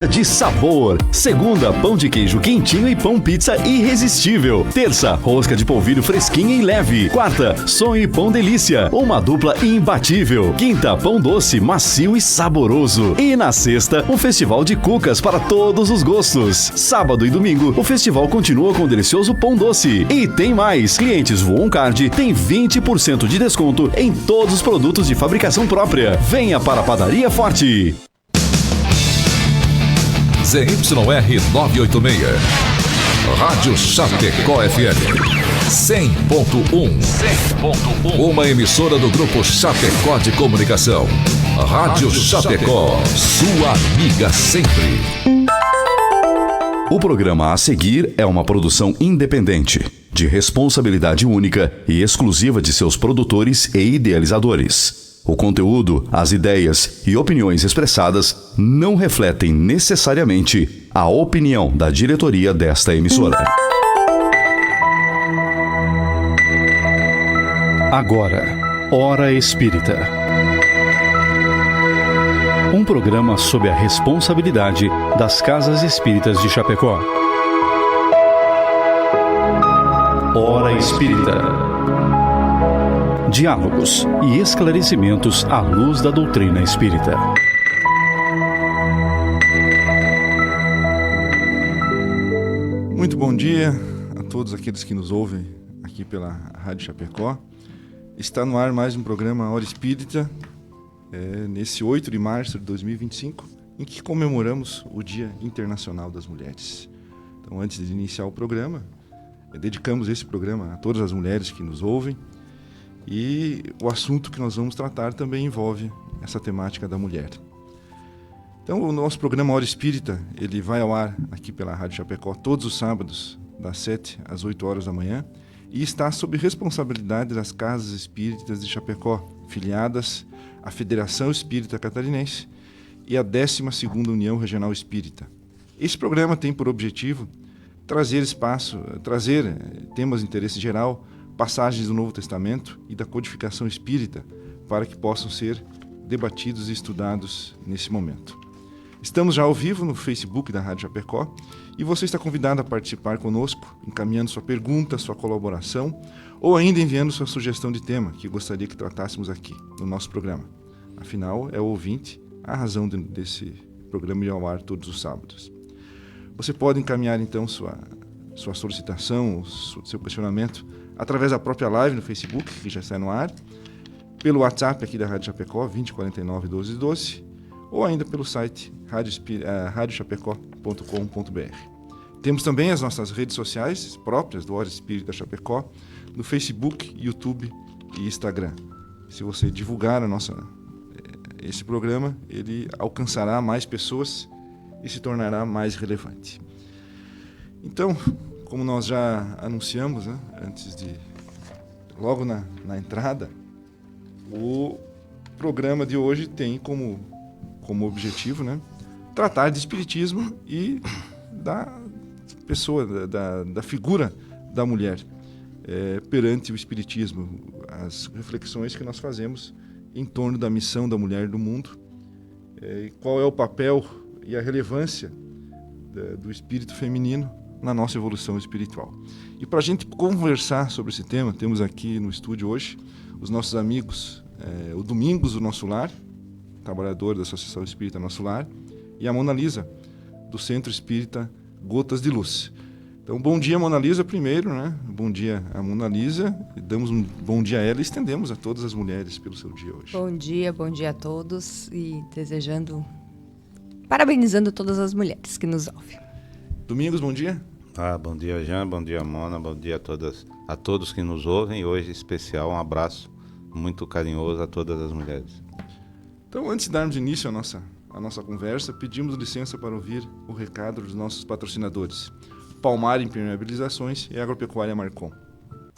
De sabor. Segunda, pão de queijo quentinho e pão pizza irresistível. Terça, rosca de polvilho fresquinha e leve. Quarta, sonho e pão delícia, uma dupla imbatível. Quinta, pão doce, macio e saboroso. E na sexta, um festival de cucas para todos os gostos. Sábado e domingo, o festival continua com o delicioso pão doce. E tem mais, clientes Voon Card tem 20% de desconto em todos os produtos de fabricação própria. Venha para a Padaria Forte. ZYR 986, Rádio Chapecó FM 100.1, uma emissora do Grupo Chapecó de Comunicação. Rádio Chapecó, sua amiga sempre. O programa a seguir é uma produção independente, de responsabilidade única e exclusiva de seus produtores e idealizadores. O conteúdo, as ideias e opiniões expressadas não refletem necessariamente a opinião da diretoria desta emissora. Agora, Hora Espírita. Um programa sob a responsabilidade das Casas Espíritas de Chapecó. Hora Espírita. Diálogos e esclarecimentos à luz da doutrina espírita. Muito bom dia a todos aqueles que nos ouvem aqui pela Rádio Chapecó. Está no ar mais um programa Hora Espírita, nesse 8 de março de 2025, em que comemoramos o Dia Internacional das Mulheres. Então, antes de iniciar o programa, dedicamos esse programa a todas as mulheres que nos ouvem. E o assunto que nós vamos tratar também envolve essa temática da mulher. Então, o nosso programa Hora Espírita, ele vai ao ar aqui pela Rádio Chapecó todos os sábados, das 7 às 8 horas da manhã, e está sob responsabilidade das Casas Espíritas de Chapecó, filiadas à Federação Espírita Catarinense e à 12ª União Regional Espírita. Esse programa tem por objetivo trazer temas de interesse geral, passagens do Novo Testamento e da codificação espírita para que possam ser debatidos e estudados nesse momento. Estamos já ao vivo no Facebook da Rádio Chapecó e você está convidado a participar conosco, encaminhando sua pergunta, sua colaboração ou ainda enviando sua sugestão de tema que gostaria que tratássemos aqui no nosso programa. Afinal, é o ouvinte a razão desse programa ir ao ar todos os sábados. Você pode encaminhar então sua solicitação, seu questionamento através da própria live no Facebook, que já está no ar, pelo WhatsApp aqui da Rádio Chapecó, 2049 1212, ou ainda pelo site radiochapecó.com.br. Temos também as nossas redes sociais próprias do Hora Espírita Chapecó, no Facebook, YouTube e Instagram. Se você divulgar esse programa, ele alcançará mais pessoas e se tornará mais relevante. Então, como nós já anunciamos, logo na entrada, o programa de hoje tem como objetivo, tratar de espiritismo e da pessoa, da figura da mulher perante o espiritismo, as reflexões que nós fazemos em torno da missão da mulher no mundo, qual é o papel e a relevância do espírito feminino na nossa evolução espiritual. E para a gente conversar sobre esse tema, temos aqui no estúdio hoje os nossos amigos, o Domingos do Nosso Lar, trabalhador da Associação Espírita Nosso Lar, e a Mona Lisa, do Centro Espírita Gotas de Luz. Então, bom dia, Mona Lisa, primeiro, Bom dia a Mona Lisa, damos um bom dia a ela e estendemos a todas as mulheres pelo seu dia hoje. Bom dia a todos e parabenizando todas as mulheres que nos ouvem. Domingos, bom dia. Bom dia, Jean, bom dia, Mona, bom dia a todos que nos ouvem. Hoje, em especial, um abraço muito carinhoso a todas as mulheres. Então, antes de darmos início à nossa conversa, pedimos licença para ouvir o recado dos nossos patrocinadores. Palmar Impermeabilizações e Agropecuária Marcon.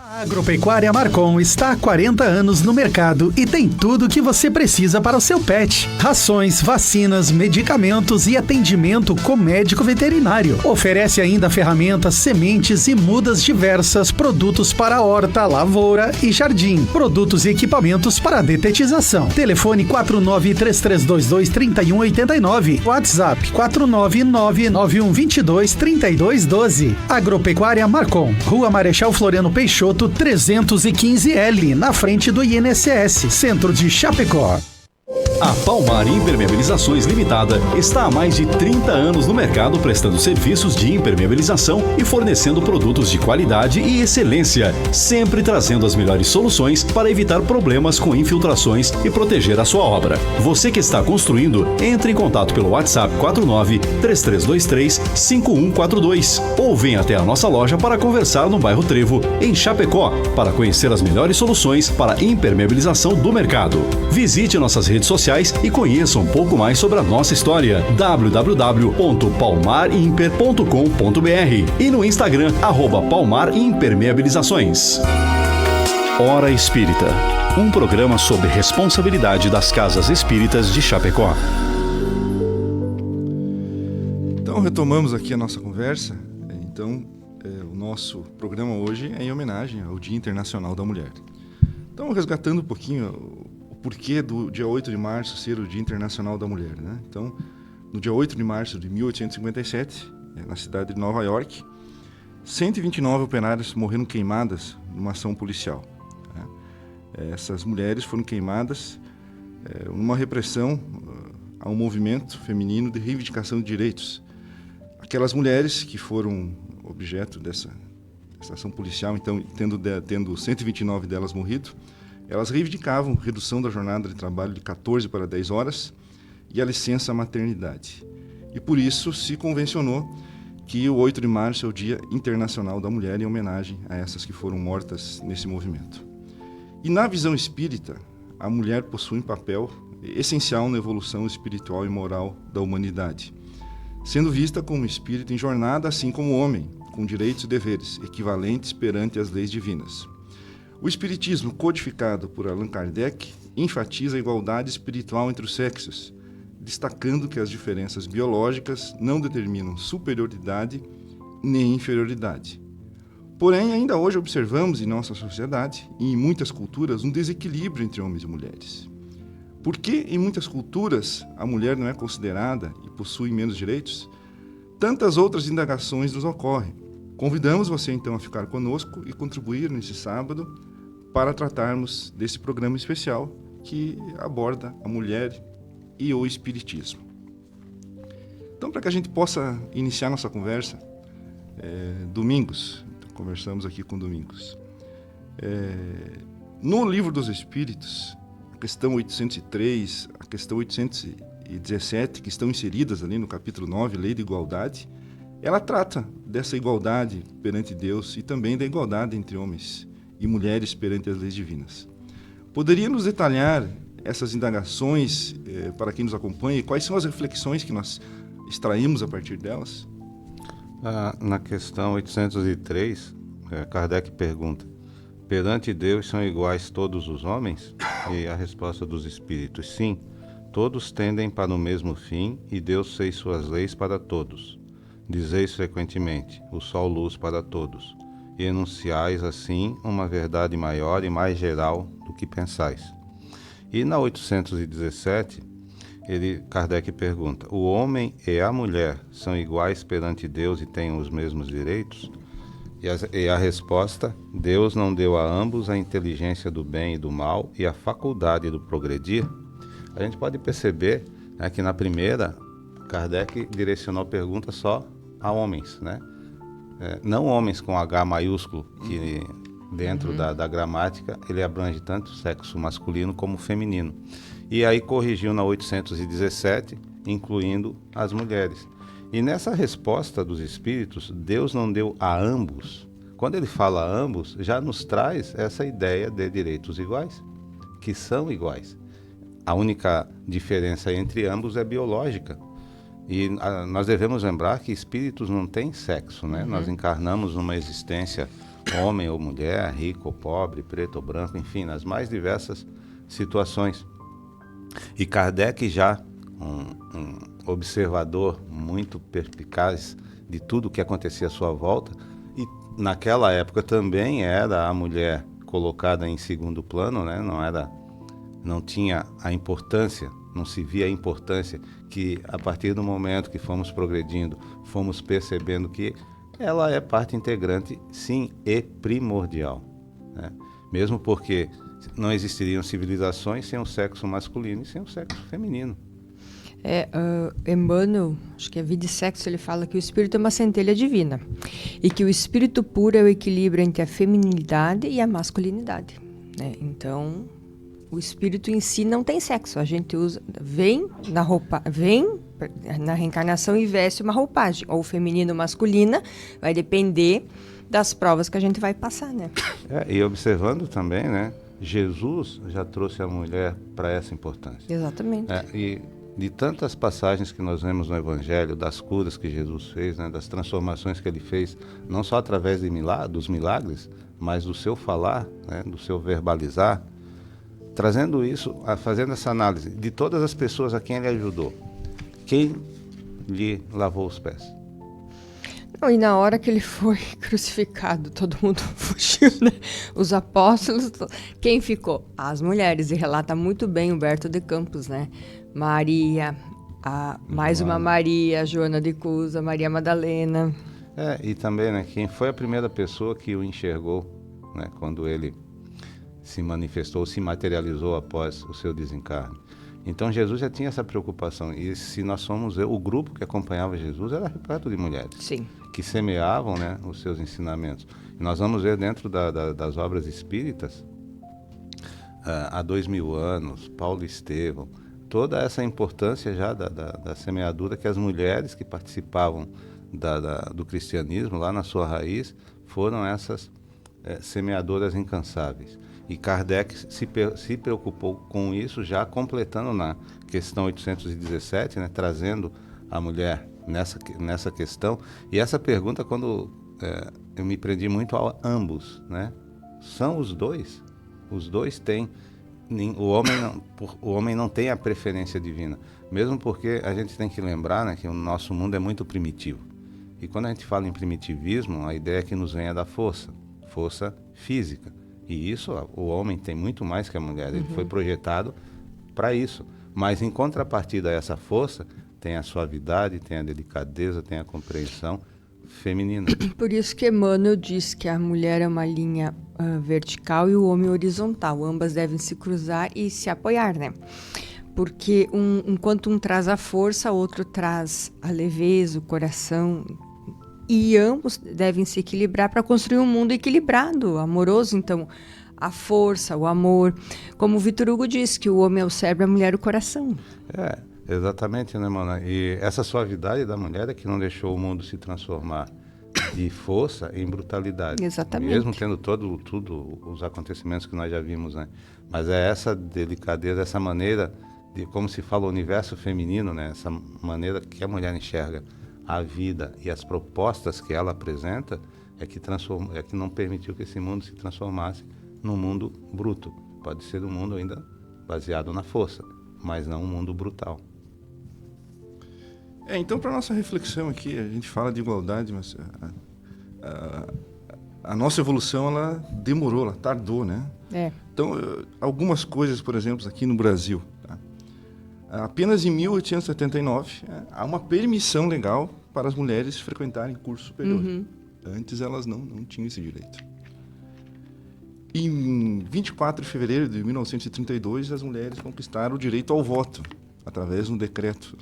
A Agropecuária Marcon está há 40 anos no mercado e tem tudo o que você precisa para o seu pet. Rações, vacinas, medicamentos e atendimento com médico veterinário. Oferece ainda ferramentas, sementes e mudas diversas, produtos para horta, lavoura e jardim. Produtos e equipamentos para detetização. Telefone 4933223189. WhatsApp 49991223212. Agropecuária Marcon. Rua Marechal Floriano Peixoto, 315L, na frente do INSS, centro de Chapecó. A Palmar Impermeabilizações Limitada está há mais de 30 anos no mercado prestando serviços de impermeabilização e fornecendo produtos de qualidade e excelência, sempre trazendo as melhores soluções para evitar problemas com infiltrações e proteger a sua obra. Você que está construindo, entre em contato pelo WhatsApp 49-3323-5142 ou venha até a nossa loja para conversar no bairro Trevo, em Chapecó, para conhecer as melhores soluções para impermeabilização do mercado. Visite nossas redes sociais e conheça um pouco mais sobre a nossa história. www.palmarimper.com.br e no Instagram @palmarimpermeabilizações. Hora Espírita, um programa sobre responsabilidade das casas espíritas de Chapecó. Então retomamos aqui a nossa conversa. O nosso programa hoje é em homenagem ao Dia Internacional da Mulher. Então, resgatando um pouquinho o porquê do dia 8 de março ser o Dia Internacional da Mulher, né? Então, no dia 8 de março de 1857, na cidade de Nova York, 129 operárias morreram queimadas numa ação policial, né? Essas mulheres foram queimadas numa repressão a um movimento feminino de reivindicação de direitos. Aquelas mulheres que foram objeto dessa ação policial, então, tendo 129 delas morrido, elas reivindicavam redução da jornada de trabalho de 14 para 10 horas e a licença maternidade. E por isso se convencionou que o 8 de março é o Dia Internacional da Mulher, em homenagem a essas que foram mortas nesse movimento. E na visão espírita, a mulher possui um papel essencial na evolução espiritual e moral da humanidade, sendo vista como espírito em jornada, assim como o homem, com direitos e deveres equivalentes perante as leis divinas. O Espiritismo, codificado por Allan Kardec, enfatiza a igualdade espiritual entre os sexos, destacando que as diferenças biológicas não determinam superioridade nem inferioridade. Porém, ainda hoje observamos em nossa sociedade e em muitas culturas um desequilíbrio entre homens e mulheres. Por que em muitas culturas a mulher não é considerada e possui menos direitos? Tantas outras indagações nos ocorrem. Convidamos você então a ficar conosco e contribuir nesse sábado para tratarmos desse programa especial que aborda a mulher e o espiritismo. Então, para que a gente possa iniciar nossa conversa, Domingos, então, conversamos aqui com Domingos. No Livro dos Espíritos, a questão 803, a questão 817, que estão inseridas ali no capítulo 9, Lei de Igualdade, ela trata dessa igualdade perante Deus e também da igualdade entre homens e mulheres perante as leis divinas. Poderia nos detalhar essas indagações para quem nos acompanha e quais são as reflexões que nós extraímos a partir delas? Na questão 803, Kardec pergunta: perante Deus são iguais todos os homens? E a resposta dos espíritos: sim, todos tendem para o mesmo fim e Deus fez suas leis para todos. Dizeis frequentemente: o sol luz para todos, e enunciais assim uma verdade maior e mais geral do que pensais. E na 817, Kardec pergunta: o homem e a mulher são iguais perante Deus e têm os mesmos direitos? E a resposta: Deus não deu a ambos a inteligência do bem e do mal e a faculdade do progredir? A gente pode perceber, né, que na primeira, Kardec direcionou a pergunta só a homens, né? Não homens com H maiúsculo, que dentro da gramática ele abrange tanto o sexo masculino como o feminino. E aí corrigiu na 817, incluindo as mulheres. E nessa resposta dos espíritos, Deus não deu a ambos. Quando ele fala a ambos, já nos traz essa ideia de direitos iguais, que são iguais. A única diferença entre ambos é biológica. E nós devemos lembrar que espíritos não têm sexo, né? Nós encarnamos numa existência homem ou mulher, rico ou pobre, preto ou branco, enfim, nas mais diversas situações. E Kardec, já um observador muito perspicaz de tudo que acontecia à sua volta, e naquela época também era a mulher colocada em segundo plano, né? Não tinha a importância, não se via a importância, que a partir do momento que fomos progredindo, fomos percebendo que ela é parte integrante, sim, e primordial, né? Mesmo porque não existiriam civilizações sem o sexo masculino e sem o sexo feminino. Emmanuel, acho que é Vida e Sexo, ele fala que o espírito é uma centelha divina e que o espírito puro é o equilíbrio entre a feminilidade e a masculinidade, né? Então, o espírito em si não tem sexo. A gente vem na reencarnação e veste uma roupagem, ou feminina ou masculina, vai depender das provas que a gente vai passar, né? E observando também, né? Jesus já trouxe a mulher para essa importância. Exatamente. E de tantas passagens que nós vemos no Evangelho, das curas que Jesus fez, né, das transformações que ele fez, não só através dos milagres, mas do seu falar, né, do seu verbalizar, trazendo isso, fazendo essa análise de todas as pessoas a quem ele ajudou. Quem lhe lavou os pés? Não, e na hora que ele foi crucificado, todo mundo fugiu, né? Os apóstolos, quem ficou? As mulheres, e relata muito bem Humberto de Campos, né? Maria, mais uma Maria, Joana de Cusa, Maria Madalena. E também, né, quem foi a primeira pessoa que o enxergou, né, quando ele se manifestou, se materializou após o seu desencarne. Então Jesus já tinha essa preocupação, e se nós somos o grupo que acompanhava Jesus era repleto de mulheres. Sim. Que semeavam, né, os seus ensinamentos. E nós vamos ver dentro das obras espíritas, há 2000 anos, Paulo Estevão, toda essa importância já da semeadura, que as mulheres que participavam do cristianismo lá na sua raiz foram essas semeadoras incansáveis. E Kardec se preocupou com isso, já completando na questão 817, né, trazendo a mulher nessa questão. E essa pergunta, quando eu me prendi muito a ambos, né? São os dois têm. O homem não tem a preferência divina, mesmo porque a gente tem que lembrar, né, que o nosso mundo é muito primitivo. E quando a gente fala em primitivismo, a ideia que nos vem é da força física. E isso, o homem tem muito mais que a mulher, ele foi projetado para isso. Mas em contrapartida a essa força, tem a suavidade, tem a delicadeza, tem a compreensão feminina. Por isso que Emmanuel diz que a mulher é uma linha vertical e o homem horizontal. Ambas devem se cruzar e se apoiar, né? Porque enquanto um traz a força, o outro traz a leveza, o coração. E ambos devem se equilibrar para construir um mundo equilibrado, amoroso. Então, a força, o amor. Como o Vitor Hugo diz, que o homem é o cérebro, a mulher é o coração. Exatamente, né, Mona? E essa suavidade da mulher é que não deixou o mundo se transformar de força em brutalidade. Exatamente. Mesmo tendo tudo os acontecimentos que nós já vimos, né? Mas é essa delicadeza, essa maneira de, como se fala, o universo feminino, né? Essa maneira que a mulher enxerga a vida e as propostas que ela apresenta é que não permitiu que esse mundo se transformasse num mundo bruto. Pode ser um mundo ainda baseado na força, mas não um mundo brutal. Então, para nossa reflexão aqui, a gente fala de igualdade, mas a nossa evolução, ela demorou, ela tardou, né? Então, algumas coisas, por exemplo, aqui no Brasil, tá? Apenas em 1879, há uma permissão legal para as mulheres frequentarem curso superior. Antes elas não tinham esse direito. Em 24 de fevereiro de 1932, as mulheres conquistaram o direito ao voto, através de um decreto.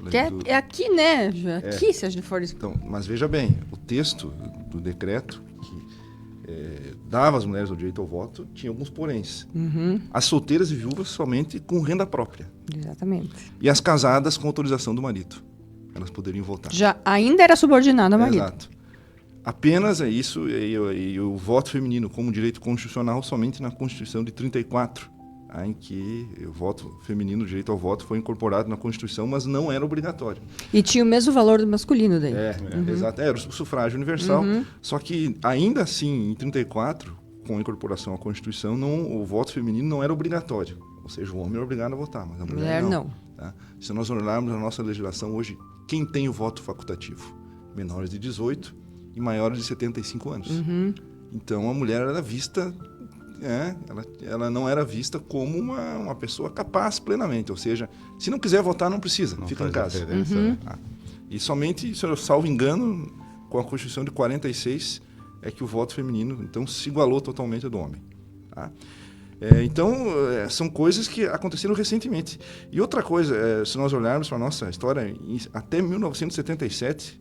É aqui, né? Aqui, se a gente for... Então, mas veja bem, o texto do decreto que dava às mulheres o direito ao voto tinha alguns poréns. As solteiras e viúvas somente com renda própria. Exatamente. E as casadas com autorização do marido. Elas poderiam votar. Ainda era subordinada ao marido. Exato. Apenas isso, e o voto feminino como direito constitucional somente na Constituição de 34, em que o voto feminino, o direito ao voto, foi incorporado na Constituição, mas não era obrigatório. E tinha o mesmo valor do masculino daí. Exato. Era o sufrágio universal. Só que, ainda assim, em 34, com a incorporação à Constituição, o voto feminino não era obrigatório. Ou seja, o homem era obrigado a votar, mas a mulher não. Tá? Se nós olharmos a nossa legislação hoje, quem tem o voto facultativo? Menores de 18 e maiores de 75 anos. Então, a mulher era vista... ela não era vista como uma pessoa capaz plenamente, ou seja, se não quiser votar não precisa, fica em casa. E somente, se eu salvo engano, com a Constituição de 46 é que o voto feminino então se igualou totalmente ao do homem. Tá? Então, são coisas que aconteceram recentemente. E outra coisa, se nós olharmos para a nossa história, até 1977,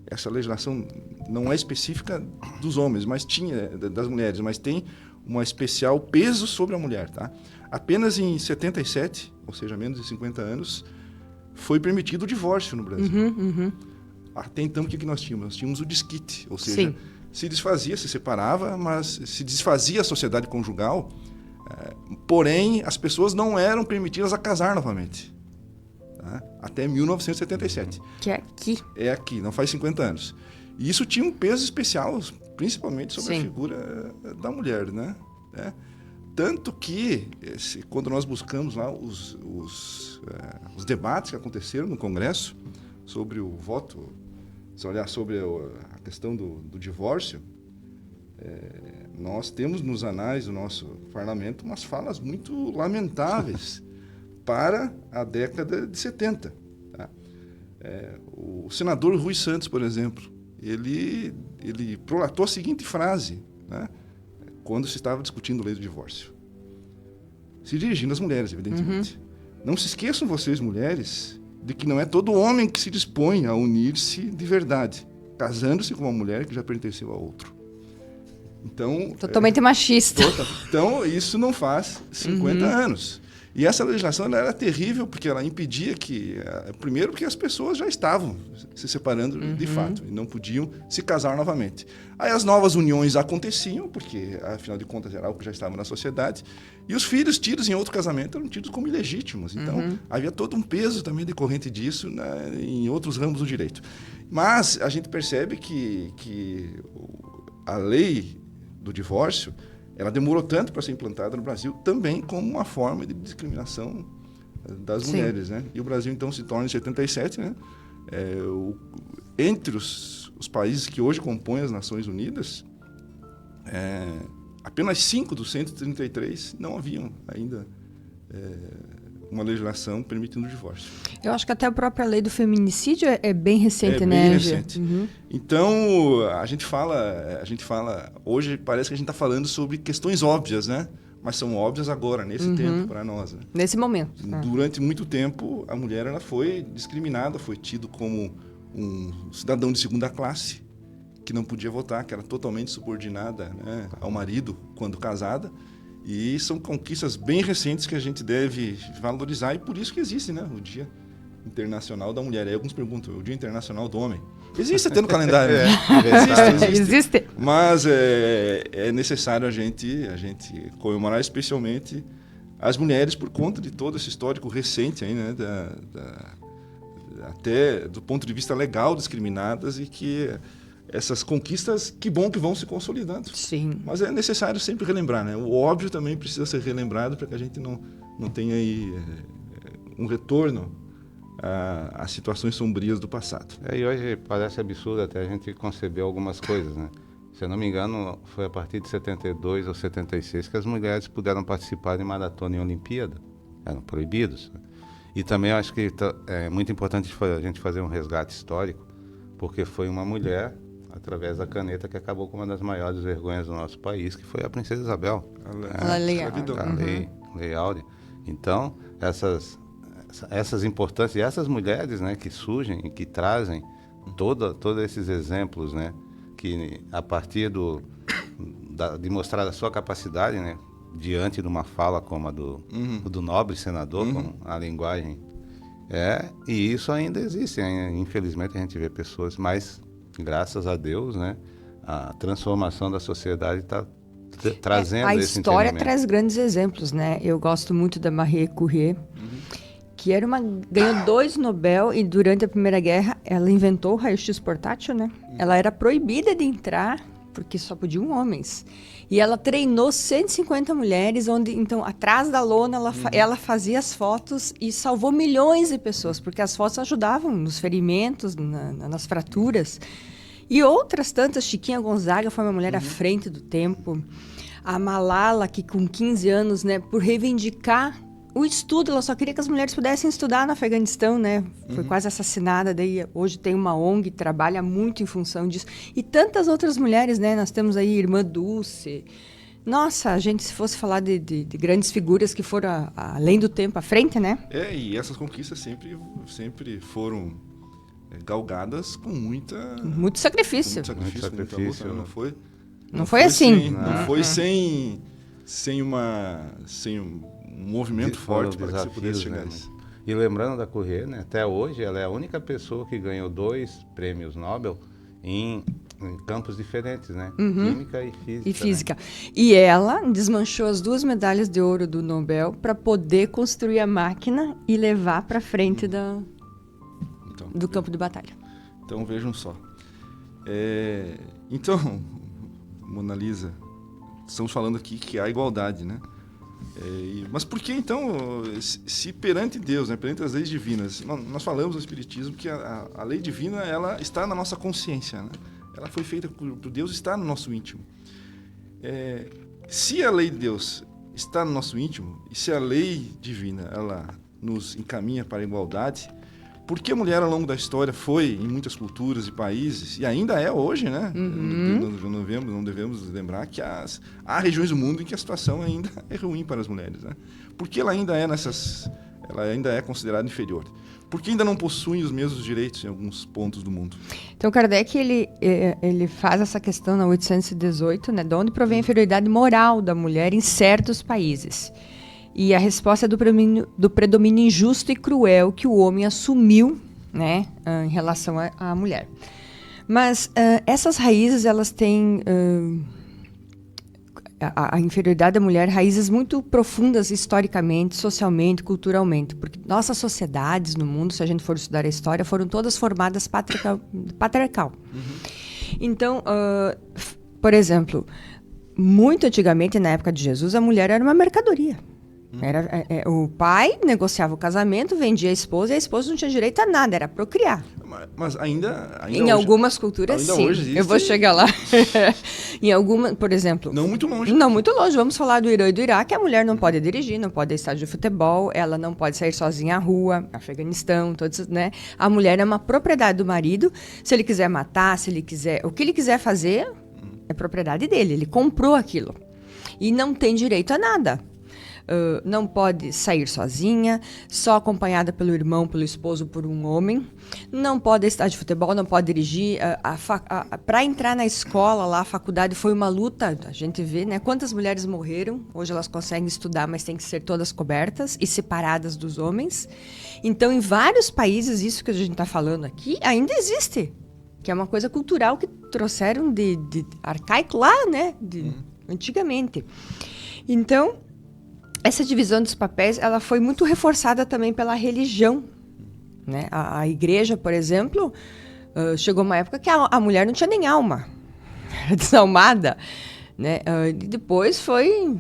essa legislação não é específica dos homens, mas tinha das mulheres, mas tem um especial peso sobre a mulher. Tá? Apenas em 77, ou seja, menos de 50 anos, foi permitido o divórcio no Brasil. Até então, o que nós tínhamos? Nós tínhamos o desquite, ou seja, se desfazia, se separava, mas se desfazia a sociedade conjugal, porém, as pessoas não eram permitidas a casar novamente. Tá? Até 1977. Que é aqui. É aqui, não faz 50 anos. E isso tinha um peso especial, principalmente sobre a figura da mulher, né? Tanto que, quando nós buscamos lá os debates que aconteceram no Congresso sobre o voto, se olhar sobre a questão do divórcio, nós temos nos anais do nosso parlamento umas falas muito lamentáveis para a década de 70. Tá? O senador Rui Santos, por exemplo, ele prolatou a seguinte frase, né, quando se estava discutindo a lei do divórcio. Se dirigindo às mulheres, evidentemente. Não se esqueçam vocês, mulheres, de que não é todo homem que se dispõe a unir-se de verdade, casando-se com uma mulher que já pertenceu a outro. Então, totalmente machista. Então, isso não faz 50 anos. E essa legislação ela era terrível porque ela impedia que... Primeiro, porque as pessoas já estavam se separando de fato e não podiam se casar novamente. Aí as novas uniões aconteciam, porque, afinal de contas, era algo que já estava na sociedade. E os filhos tidos em outro casamento eram tidos como ilegítimos. Então, havia todo um peso também decorrente disso, né, em outros ramos do direito. Mas a gente percebe que a lei do divórcio... ela demorou tanto para ser implantada no Brasil, também como uma forma de discriminação das mulheres, né? E o Brasil, então, se torna em 77, né? Entre os países que hoje compõem as Nações Unidas, apenas 5 dos 133 não haviam ainda uma legislação permitindo o divórcio. Eu acho que até a própria lei do feminicídio é bem recente, né? Bem recente. Então, a gente fala, hoje parece que a gente está falando sobre questões óbvias, né? Mas são óbvias agora, nesse tempo, para nós. Né? Nesse momento. Durante muito tempo, a mulher ela foi discriminada, foi tido como um cidadão de segunda classe, que não podia votar, que era totalmente subordinada, né, ao marido quando casada. E são conquistas bem recentes que a gente deve valorizar, e por isso que existe, né, o Dia Internacional da Mulher. Aí alguns perguntam, o Dia Internacional do Homem? Existe até no calendário. Existe. Mas é necessário a gente comemorar especialmente as mulheres por conta de todo esse histórico recente aí, né, até do ponto de vista legal discriminadas, e que essas conquistas, que bom que vão se consolidando. Sim. Mas é necessário sempre relembrar, né? O óbvio também precisa ser relembrado para que a gente não tenha aí um retorno a situações sombrias do passado. E hoje parece absurdo até a gente conceber algumas coisas, né? Se eu não me engano, foi a partir de 72 ou 76 que as mulheres puderam participar de maratona em Olimpíada. Eram proibidos. Né? E também acho que é muito importante a gente fazer um resgate histórico, porque foi uma mulher, através da caneta, que acabou com uma das maiores vergonhas do nosso país, que foi a Princesa Isabel. A Lei Áurea. Então, essas importâncias, e essas mulheres, né, que surgem e que trazem todos esses exemplos, né, que a partir de mostrar a sua capacidade, né, diante de uma fala como a do nobre senador, com a linguagem, e isso ainda existe. Infelizmente a gente vê pessoas, mas graças a Deus, né, a transformação da sociedade está trazendo a esse história entendimento. traz grandes exemplos, né? Eu gosto muito da Marie Curie, que ganhou 2 Nobel e durante a Primeira Guerra ela inventou o raio-x portátil, né? Ela era proibida de entrar porque só podiam homens. E ela treinou 150 mulheres, onde, então, atrás da lona, ela fazia as fotos e salvou milhões de pessoas, porque as fotos ajudavam nos ferimentos, nas fraturas. E outras tantas, Chiquinha Gonzaga foi uma mulher à frente do tempo. A Malala, que com 15 anos, né, por reivindicar o estudo, ela só queria que as mulheres pudessem estudar no Afeganistão, né? Foi quase assassinada, daí hoje tem uma ONG que trabalha muito em função disso. E tantas outras mulheres, né? Nós temos aí Irmã Dulce. Nossa, a gente, se fosse falar de grandes figuras que foram além do tempo, à frente, né? E essas conquistas sempre foram galgadas com muito sacrifício. Muito sacrifício, Muito muita sacrifício, luta, né? não foi? Não foi assim. Não foi sem um movimento forte para que você pudesse chegar a isso. E lembrando da Curie, né, até hoje ela é a única pessoa que ganhou 2 prêmios Nobel em campos diferentes, né? Química e física. Né? E ela desmanchou as 2 medalhas de ouro do Nobel para poder construir a máquina e levar para frente do campo de batalha. Então vejam só. Então, Mona Lisa, estamos falando aqui que há igualdade, né? Mas por que então, se perante Deus, né, perante as leis divinas, nós falamos no Espiritismo que a lei divina ela está na nossa consciência, né? Ela foi feita por Deus, está no nosso íntimo. Se a lei de Deus está no nosso íntimo, e se a lei divina ela nos encaminha para a igualdade, por que a mulher ao longo da história foi em muitas culturas e países, e ainda é hoje, né? Não devemos lembrar que há regiões do mundo em que a situação ainda é ruim para as mulheres, né? Por que ela ainda é considerada inferior? Por que ainda não possuem os mesmos direitos em alguns pontos do mundo? Então, Kardec, ele faz essa questão na 818, né? De onde provém a inferioridade moral da mulher em certos países. E a resposta é do predomínio injusto e cruel que o homem assumiu, né, em relação à mulher. Mas essas raízes, elas têm... a inferioridade da mulher, raízes muito profundas historicamente, socialmente, culturalmente. Porque nossas sociedades no mundo, se a gente for estudar a história, foram todas formadas patriarcal. Então, por exemplo, muito antigamente, na época de Jesus, a mulher era uma mercadoria. O pai negociava o casamento, vendia a esposa, e a esposa não tinha direito a nada, era procriar. Mas ainda em hoje, algumas culturas, sim. Hoje eu vou chegar lá. Em alguma, por exemplo... Não muito longe. Não muito longe. Vamos falar do Irã e do Iraque. A mulher não pode dirigir, não pode ir ao estádio de futebol, ela não pode sair sozinha à rua, Afeganistão, todos, né? A mulher é uma propriedade do marido. Se ele quiser matar, o que ele quiser fazer, é propriedade dele. Ele comprou aquilo. E não tem direito a nada. Não pode sair sozinha, só acompanhada pelo irmão, pelo esposo, por um homem. Não pode estar de futebol, não pode dirigir. Para entrar na escola, lá, a faculdade, foi uma luta. A gente vê, né, quantas mulheres morreram. Hoje elas conseguem estudar, mas têm que ser todas cobertas e separadas dos homens. Então, em vários países, isso que a gente está falando aqui, ainda existe. Que é uma coisa cultural que trouxeram de arcaico lá, né, antigamente. Então... essa divisão dos papéis, ela foi muito reforçada também pela religião, né? A igreja, por exemplo, chegou uma época que a mulher não tinha nem alma, era desalmada, né? E depois foi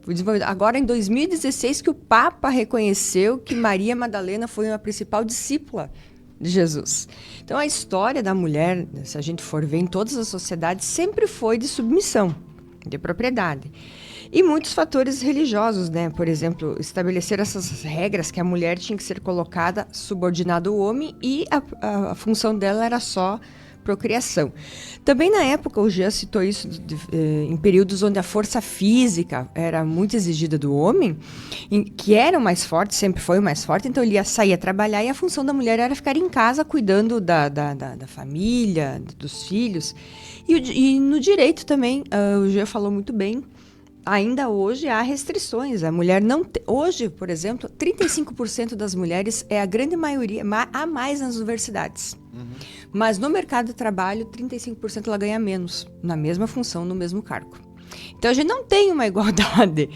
desenvolvido. Agora, em 2016, que o Papa reconheceu que Maria Madalena foi a principal discípula de Jesus. Então, a história da mulher, se a gente for ver em todas as sociedades, sempre foi de submissão, de propriedade. E muitos fatores religiosos, né? Por exemplo, estabelecer essas regras que a mulher tinha que ser colocada subordinada ao homem e a função dela era só procriação. Também na época, o Jean citou isso, em períodos onde a força física era muito exigida do homem, que era o mais forte, sempre foi o mais forte, então ele ia sair a trabalhar e a função da mulher era ficar em casa cuidando da família, dos filhos. E no direito também, o Jean falou muito bem, ainda hoje há restrições. A mulher não hoje, por exemplo, 35% das mulheres é a grande maioria, há mais nas universidades. Mas no mercado de trabalho, 35% ela ganha menos, na mesma função, no mesmo cargo. Então a gente não tem uma igualdade.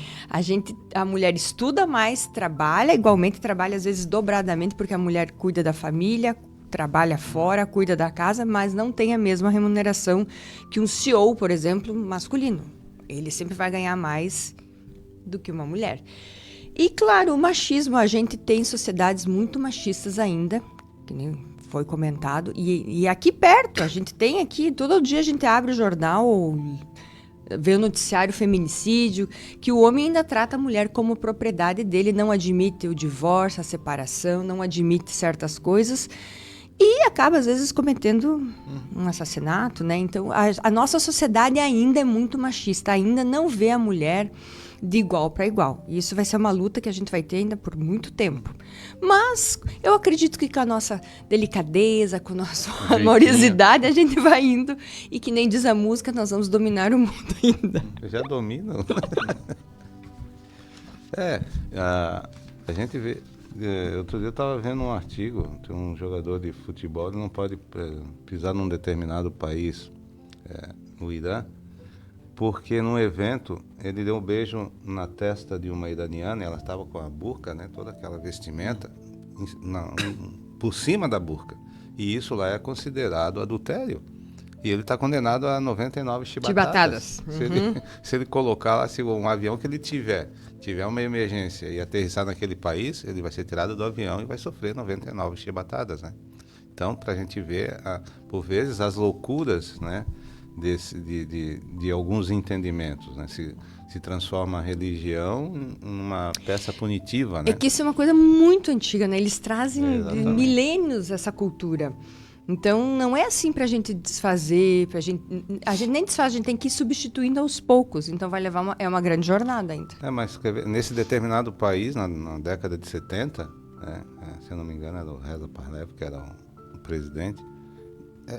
A mulher estuda mais, trabalha igualmente, trabalha às vezes dobradamente, porque a mulher cuida da família, trabalha fora, cuida da casa, mas não tem a mesma remuneração que um CEO, por exemplo, masculino. Ele sempre vai ganhar mais do que uma mulher. E claro, o machismo, a gente tem sociedades muito machistas ainda, que nem foi comentado, e aqui perto, a gente tem aqui, todo dia a gente abre o jornal ou vê o noticiário feminicídio, que o homem ainda trata a mulher como propriedade dele, não admite o divórcio, a separação, não admite certas coisas e acaba, às vezes, cometendo um assassinato, né? Então, a nossa sociedade ainda é muito machista, ainda não vê a mulher de igual para igual. E isso vai ser uma luta que a gente vai ter ainda por muito tempo. Mas eu acredito que com a nossa delicadeza, com a nossa amorosidade, a gente vai indo. E que nem diz a música, nós vamos dominar o mundo ainda. Eu já domino. A gente vê... outro dia eu estava vendo um artigo, tem um jogador de futebol, ele não pode pisar num determinado país, no Irã, porque num evento ele deu um beijo na testa de uma iraniana, ela estava com a burca, né, toda aquela vestimenta, por cima da burca. E isso lá é considerado adultério. E ele está condenado a 99 chibatadas. Se ele colocar lá, se um avião que ele tiver uma emergência e aterrissar naquele país, ele vai ser tirado do avião e vai sofrer 99 chibatadas, né? Então, para a gente ver, por vezes, as loucuras, né, de alguns entendimentos, né? Se transforma a religião numa peça punitiva, né? É que isso é uma coisa muito antiga, né? Eles trazem milênios essa cultura. Então, não é assim pra gente desfazer, a gente nem desfaz, a gente tem que ir substituindo aos poucos. Então, vai levar uma grande jornada ainda. Mas nesse determinado país, na década de 70, se eu não me engano, era o Reza Pahlavi, que era o presidente,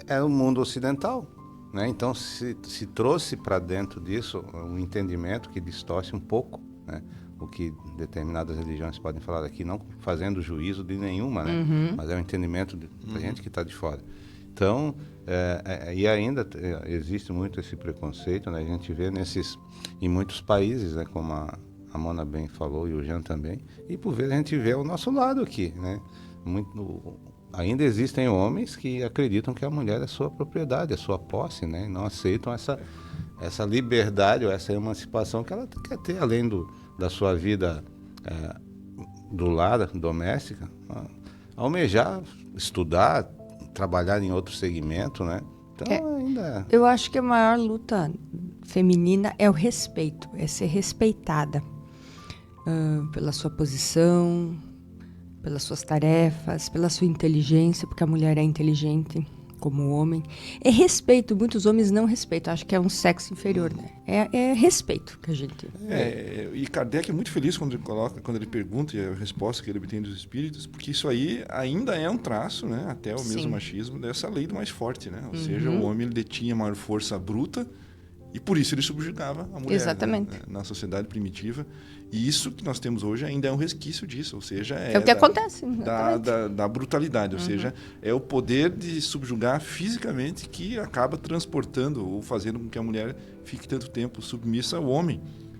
era o mundo ocidental, né? Então, se trouxe para dentro disso um entendimento que distorce um pouco, né, o que determinadas religiões podem falar aqui, não fazendo juízo de nenhuma, né? Mas é um entendimento da gente que está de fora. Então, e ainda existe muito esse preconceito, né? A gente vê em muitos países, né, como a Mona bem falou e o Jean também, e por vezes a gente vê ao nosso lado aqui, né? Ainda existem homens que acreditam que a mulher é sua propriedade, é sua posse, né? E não aceitam essa liberdade ou essa emancipação que ela quer ter, além da sua vida do lar, doméstica, almejar, estudar, trabalhar em outro segmento, né? Então, ainda... Eu acho que a maior luta feminina é o respeito, é ser respeitada pela sua posição, pelas suas tarefas, pela sua inteligência, porque a mulher é inteligente como o homem. É respeito, muitos homens não respeitam, acho que é um sexo inferior, né? É respeito que a gente... E Kardec é muito feliz quando ele pergunta, e a resposta que ele obtém dos espíritos, porque isso aí ainda é um traço, né, até o mesmo machismo, dessa lei do mais forte, né? Ou seja, o homem ele detinha maior força bruta e por isso ele subjugava a mulher. Exatamente. Né, na sociedade primitiva. E isso que nós temos hoje ainda é um resquício disso, ou seja... É o que acontece. Da brutalidade, ou seja, é o poder de subjugar fisicamente que acaba transportando ou fazendo com que a mulher fique tanto tempo submissa ao homem.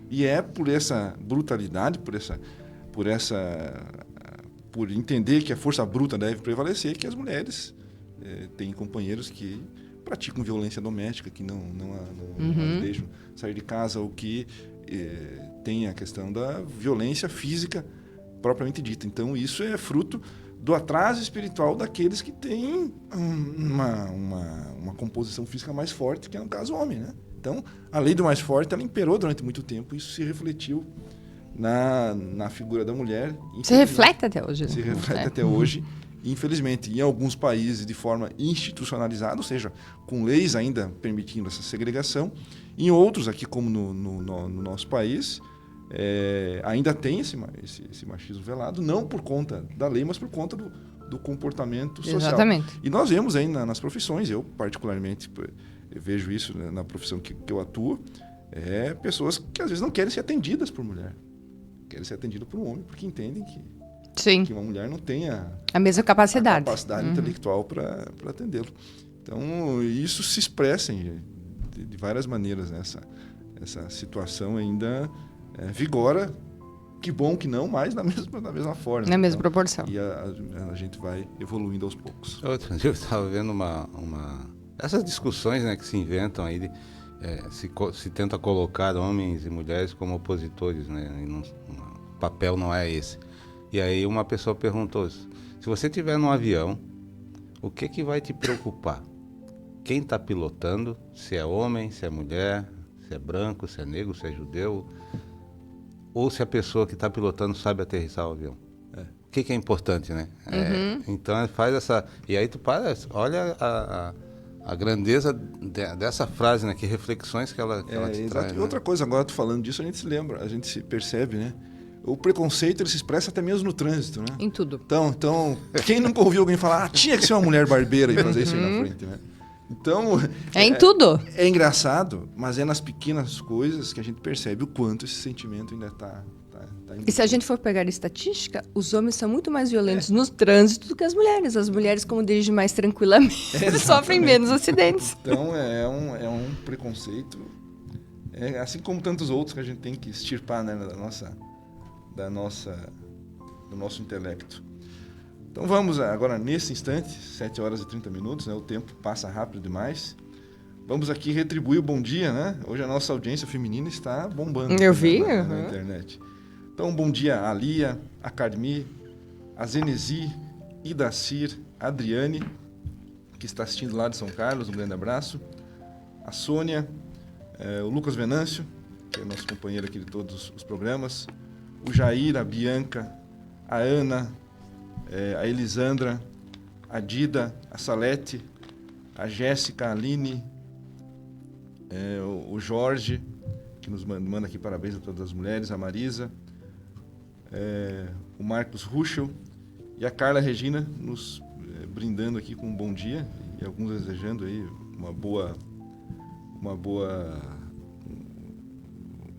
E é por essa brutalidade, por entender que a força bruta deve prevalecer, que as mulheres têm companheiros que praticam violência doméstica, que não as deixam sair de casa, ou que tem a questão da violência física propriamente dita. Então, isso é fruto do atraso espiritual daqueles que têm uma composição física mais forte, que é no caso o homem, né? Então, a lei do mais forte, ela imperou durante muito tempo. Isso se refletiu na figura da mulher. Se reflete até hoje. Se reflete até hoje. Infelizmente, em alguns países de forma institucionalizada, ou seja, com leis ainda permitindo essa segregação. Em outros, aqui como no nosso país, ainda tem esse machismo velado, não por conta da lei, mas por conta do comportamento social. Exatamente. E nós vemos aí nas profissões, eu particularmente vejo isso na profissão que eu atuo, pessoas que às vezes não querem ser atendidas por mulher, querem ser atendidas por um homem, porque entendem que uma mulher não tenha a mesma capacidade, intelectual para atendê-lo. Então, isso se expressa de várias maneiras, né? essa situação ainda vigora. Que bom que não, mas na mesma forma. Na mesma proporção. E a gente vai evoluindo aos poucos. Outro dia eu estava vendo essas discussões, né, que se inventam aí, se tenta colocar homens e mulheres como opositores, né, e o papel não é esse. E aí uma pessoa perguntou, se você estiver num avião, o que vai te preocupar? Quem está pilotando, se é homem, se é mulher, se é branco, se é negro, se é judeu, ou se a pessoa que está pilotando sabe aterrissar o avião. O que é importante, né? Então faz essa... E aí tu olha a grandeza dessa frase, né? Que reflexões que ela te traz. E outra coisa, agora tu falando disso, a gente se lembra, a gente se percebe, né? O preconceito, ele se expressa até mesmo no trânsito, né? Em tudo. Então quem nunca ouviu alguém falar, tinha que ser uma mulher barbeira e fazer isso aí na frente, né? Então... em tudo. É engraçado, mas é nas pequenas coisas que a gente percebe o quanto esse sentimento ainda está E se a gente for pegar estatística, os homens são muito mais violentos no trânsito do que as mulheres. As mulheres, como dirigem mais tranquilamente, sofrem menos acidentes. Então é um preconceito, assim como tantos outros que a gente tem que extirpar, né, do nosso intelecto. Então vamos agora, nesse instante, 7 horas e 30 minutos, né, o tempo passa rápido demais. Vamos aqui retribuir o bom dia, né? Hoje a nossa audiência feminina está bombando. Eu vi. Na internet. Então, bom dia a Lia, a Carmi, a Zenesi, Idacir, a Adriane, que está assistindo lá de São Carlos, um grande abraço. A Sônia, o Lucas Venâncio, que é nosso companheiro aqui de todos os programas. O Jair, a Bianca, a Ana, a Elisandra, a Dida, a Salete, a Jéssica, a Aline, o Jorge, que nos manda aqui parabéns a todas as mulheres, a Marisa, o Marcos Ruschel e a Carla Regina nos brindando aqui com um bom dia e alguns desejando aí uma boa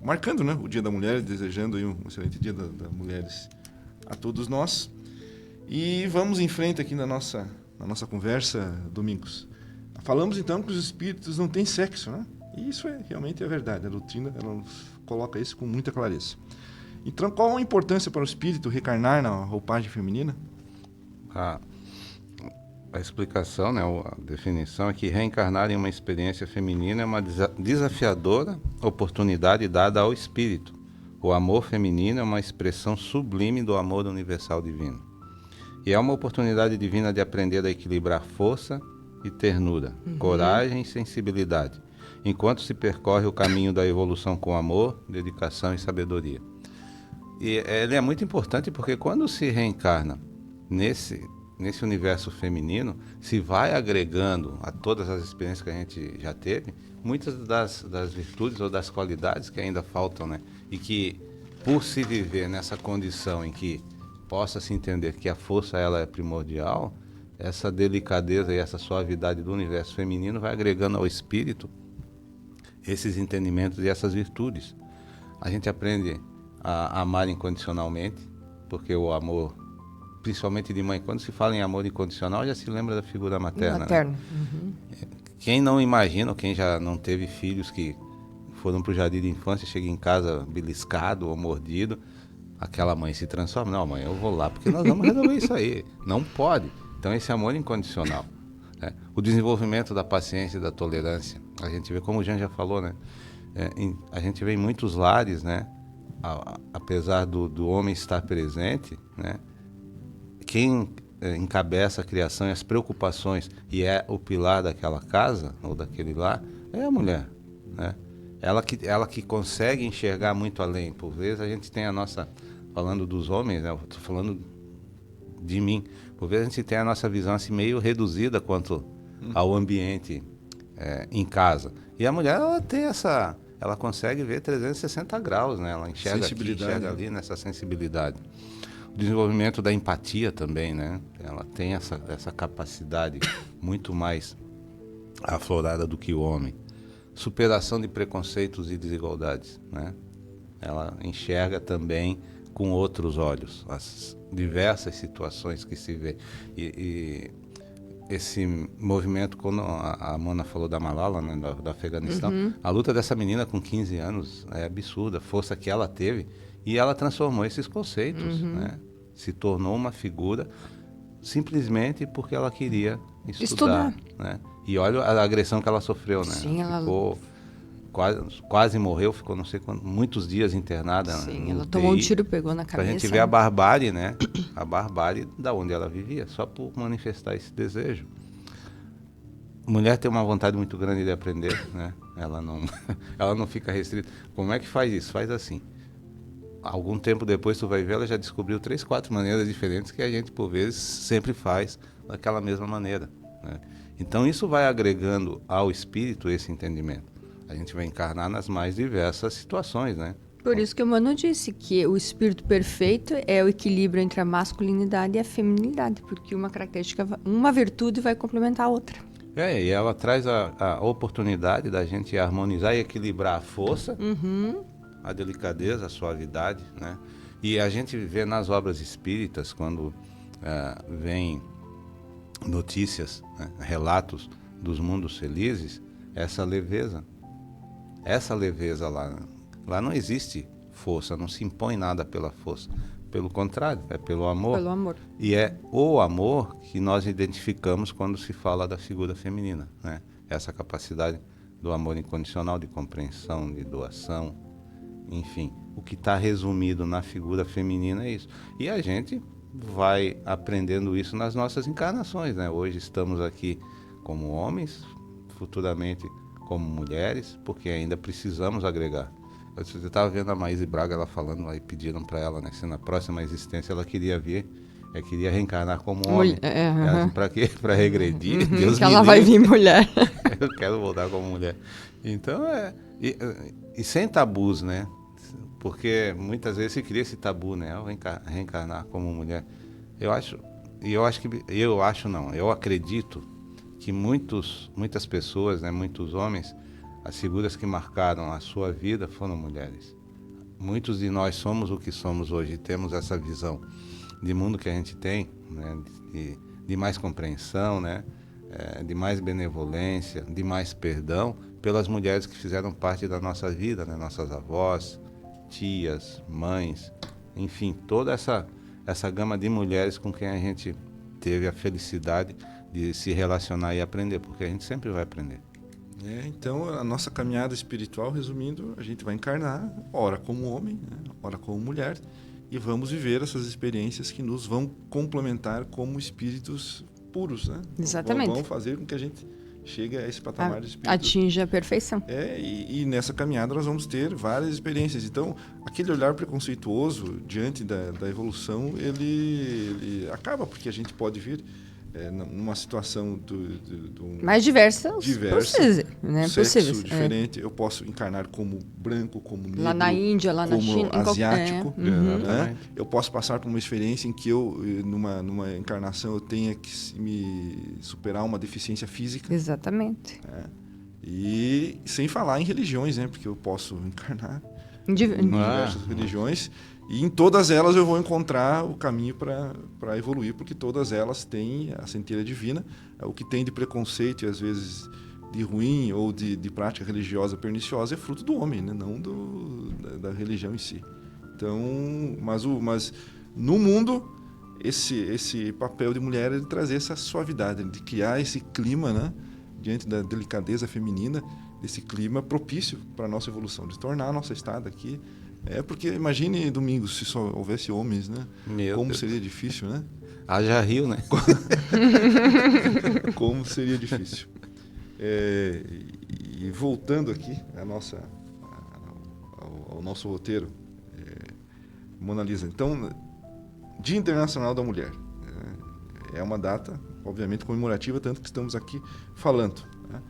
marcando, né, o Dia da Mulher, desejando aí um excelente Dia das Mulheres a todos nós. E vamos em frente aqui na nossa conversa, Domingos. Falamos então que os espíritos não têm sexo, né? E isso realmente é verdade. A doutrina ela nos coloca isso com muita clareza. Então, qual a importância para o espírito reencarnar na roupagem feminina? A explicação, né, a definição é que reencarnar em uma experiência feminina é uma desafiadora oportunidade dada ao espírito. O amor feminino é uma expressão sublime do amor universal divino. E é uma oportunidade divina de aprender a equilibrar força e ternura, coragem e sensibilidade, enquanto se percorre o caminho da evolução com amor, dedicação e sabedoria. E ele é muito importante porque quando se reencarna nesse universo feminino, se vai agregando a todas as experiências que a gente já teve, muitas das virtudes ou das qualidades que ainda faltam, né? E que, por se viver nessa condição em que possa se entender que a força ela é primordial, essa delicadeza e essa suavidade do universo feminino vai agregando ao espírito esses entendimentos e essas virtudes. A gente aprende a amar incondicionalmente, porque o amor, principalmente de mãe, quando se fala em amor incondicional, já se lembra da figura materna. Né? Quem não imagina, ou quem já não teve filhos que foram para o jardim de infância, chega em casa beliscado ou mordido, aquela mãe se transforma. Não, mãe, eu vou lá, porque nós vamos resolver isso aí. Não pode. Então, esse amor incondicional. Né? O desenvolvimento da paciência e da tolerância. A gente vê, como o Jean já falou, né? A gente vê em muitos lares, né? Apesar do homem estar presente, né? Quem encabeça a criação e as preocupações e é o pilar daquela casa ou daquele lar é a mulher, né? Ela que consegue enxergar muito além. Por vezes a gente tem a nossa, falando dos homens, né? Eu estou falando de mim, por vezes a gente tem a nossa visão assim meio reduzida quanto ao ambiente em casa. E a mulher, ela tem ela consegue ver 360 graus, né? Ela enxerga aqui, enxerga ali, nessa sensibilidade. O desenvolvimento da empatia também, né? Ela tem essa capacidade muito mais aflorada do que o homem. Superação de preconceitos e desigualdades, né? Ela enxerga também com outros olhos as diversas situações que se vê. E esse movimento, quando a Mona falou da Malala, né, do Afeganistão, a luta dessa menina com 15 anos é absurda, a força que ela teve, e ela transformou esses conceitos, né? Se tornou uma figura simplesmente porque ela queria estudar. Né? E olha a agressão que ela sofreu, né? Sim, ela ficou quase morreu, ficou não sei quantos, muitos dias internada. Sim, no ela UTI, tomou um tiro, pegou na cabeça. pra gente ver a barbárie, né? A barbárie da onde ela vivia, só por manifestar esse desejo. Mulher tem uma vontade muito grande de aprender, né? Ela não fica restrita. Como é que faz isso? Faz assim. Algum tempo depois tu vai ver, ela já descobriu 3, 4 maneiras diferentes que a gente, por vezes, sempre faz daquela mesma maneira, né? Então isso vai agregando ao espírito esse entendimento. A gente vai encarnar nas mais diversas situações, né? Por isso que o Mano disse que o espírito perfeito é o equilíbrio entre a masculinidade e a feminilidade, porque uma característica, uma virtude vai complementar a outra. E ela traz a oportunidade da gente harmonizar e equilibrar a força, a delicadeza, a suavidade, né? E a gente vê nas obras espíritas, quando vem notícias, né, relatos dos mundos felizes, essa leveza lá não existe força, não se impõe nada pela força, pelo contrário, é pelo amor. Pelo amor. E é o amor que nós identificamos quando se fala da figura feminina, né? Essa capacidade do amor incondicional, de compreensão, de doação, enfim, o que está resumido na figura feminina é isso. E a gente vai aprendendo isso nas nossas encarnações, né? Hoje estamos aqui como homens, futuramente como mulheres, porque ainda precisamos agregar. Eu estava vendo a Maíse Braga, ela falando, aí pediram para ela, né, se na próxima existência ela queria queria reencarnar como homem. Para quê? Para regredir? Deus que ela vai vir mulher. Eu quero voltar como mulher. Então, e sem tabus, né? Porque muitas vezes se cria esse tabu, né? Reencarnar como mulher. Eu acredito que muitas pessoas, né, muitos homens, as figuras que marcaram a sua vida foram mulheres. Muitos de nós somos o que somos hoje, temos essa visão de mundo que a gente tem, né, de mais compreensão, né, de mais benevolência, de mais perdão, pelas mulheres que fizeram parte da nossa vida, né, nossas avós, tias, mães, enfim, toda essa gama de mulheres com quem a gente teve a felicidade de se relacionar e aprender, porque a gente sempre vai aprender. Então, a nossa caminhada espiritual, resumindo, a gente vai encarnar, ora como homem, né, ora como mulher, e vamos viver essas experiências que nos vão complementar como espíritos puros, né? Exatamente. Vão fazer com que a gente chegue a esse patamar de espírito. Atinja a perfeição. E nessa caminhada nós vamos ter várias experiências. Então, aquele olhar preconceituoso diante da evolução, ele acaba, porque a gente pode vir numa situação mais diversa, sexo diferente. Eu posso encarnar como branco, como negro, lá na Índia, lá na China, asiático. Né? Eu posso passar por uma experiência em que eu, numa encarnação, eu tenha que me superar uma deficiência física. Exatamente. E sem falar em religiões, né? Porque eu posso encarnar em diversas religiões. E em todas elas eu vou encontrar o caminho para evoluir, porque todas elas têm a centelha divina. O que tem de preconceito e às vezes de ruim ou de prática religiosa perniciosa é fruto do homem, né? Não da religião em si. Então, mas no mundo, esse papel de mulher é de trazer essa suavidade, de criar esse clima, né? Diante da delicadeza feminina, esse clima propício para a nossa evolução, de tornar a nossa estada aqui. Porque imagine Domingos, se só houvesse homens, né? Como seria difícil, né? Haja rio, né? Como seria difícil. E voltando aqui ao nosso roteiro, Mona Lisa. Então, Dia Internacional da Mulher. É uma data, obviamente, comemorativa, tanto que estamos aqui falando. Né?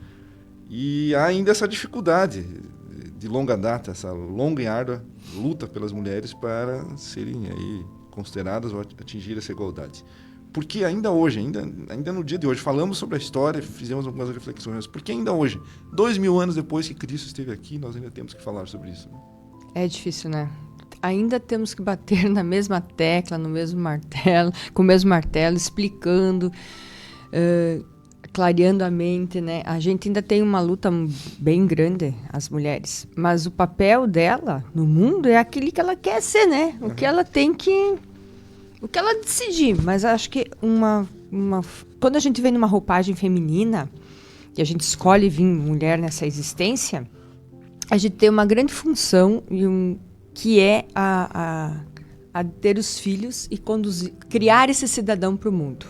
E há ainda essa dificuldade de longa data, essa longa e árdua luta pelas mulheres para serem aí consideradas ou atingir essa igualdade. Porque ainda hoje, ainda no dia de hoje, falamos sobre a história, fizemos algumas reflexões, porque ainda hoje, 2000 anos depois que Cristo esteve aqui, nós ainda temos que falar sobre isso. Né? É difícil, né? Ainda temos que bater na mesma tecla, no mesmo martelo, com o mesmo martelo, explicando. clareando a mente, né? A gente ainda tem uma luta bem grande, as mulheres, mas o papel dela no mundo é aquele que ela quer ser, né? O que ela tem que... O que ela decidir. Mas acho que quando a gente vem numa roupagem feminina, e a gente escolhe vir mulher nessa existência, a gente tem uma grande função, que é a ter os filhos e criar esse cidadão para o mundo.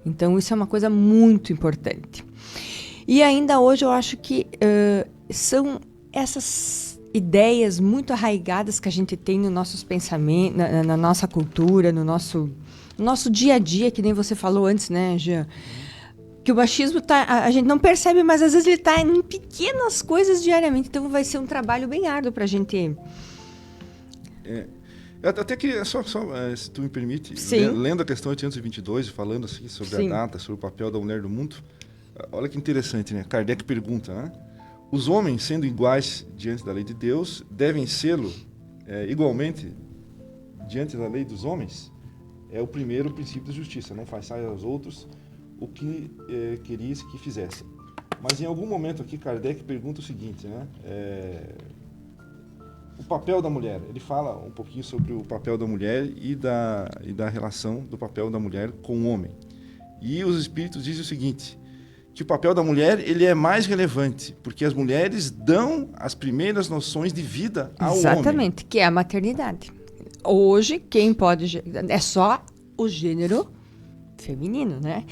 Então, isso é uma coisa muito importante. E ainda hoje eu acho que são essas ideias muito arraigadas que a gente tem nos nossos pensamentos, na nossa cultura, no nosso dia a dia, que nem você falou antes, né, Jean? Que o machismo a gente não percebe, mas às vezes ele está em pequenas coisas diariamente. Então vai ser um trabalho bem árduo para a gente... Eu até queria, só se tu me permite, lendo a questão 822, falando assim sobre a data, sobre o papel da mulher no mundo, olha que interessante, né? Kardec pergunta, né? Os homens, sendo iguais diante da lei de Deus, devem sê-lo igualmente diante da lei dos homens? É o primeiro princípio da justiça, não façais aos outros o que querias que fizessem. Mas em algum momento aqui, Kardec pergunta o seguinte, né? O papel da mulher, ele fala um pouquinho sobre o papel da mulher e da relação do papel da mulher com o homem. E os espíritos dizem o seguinte, que o papel da mulher ele é mais relevante, porque as mulheres dão as primeiras noções de vida ao homem. Exatamente, que é a maternidade. Hoje, quem pode... É só o gênero feminino, né?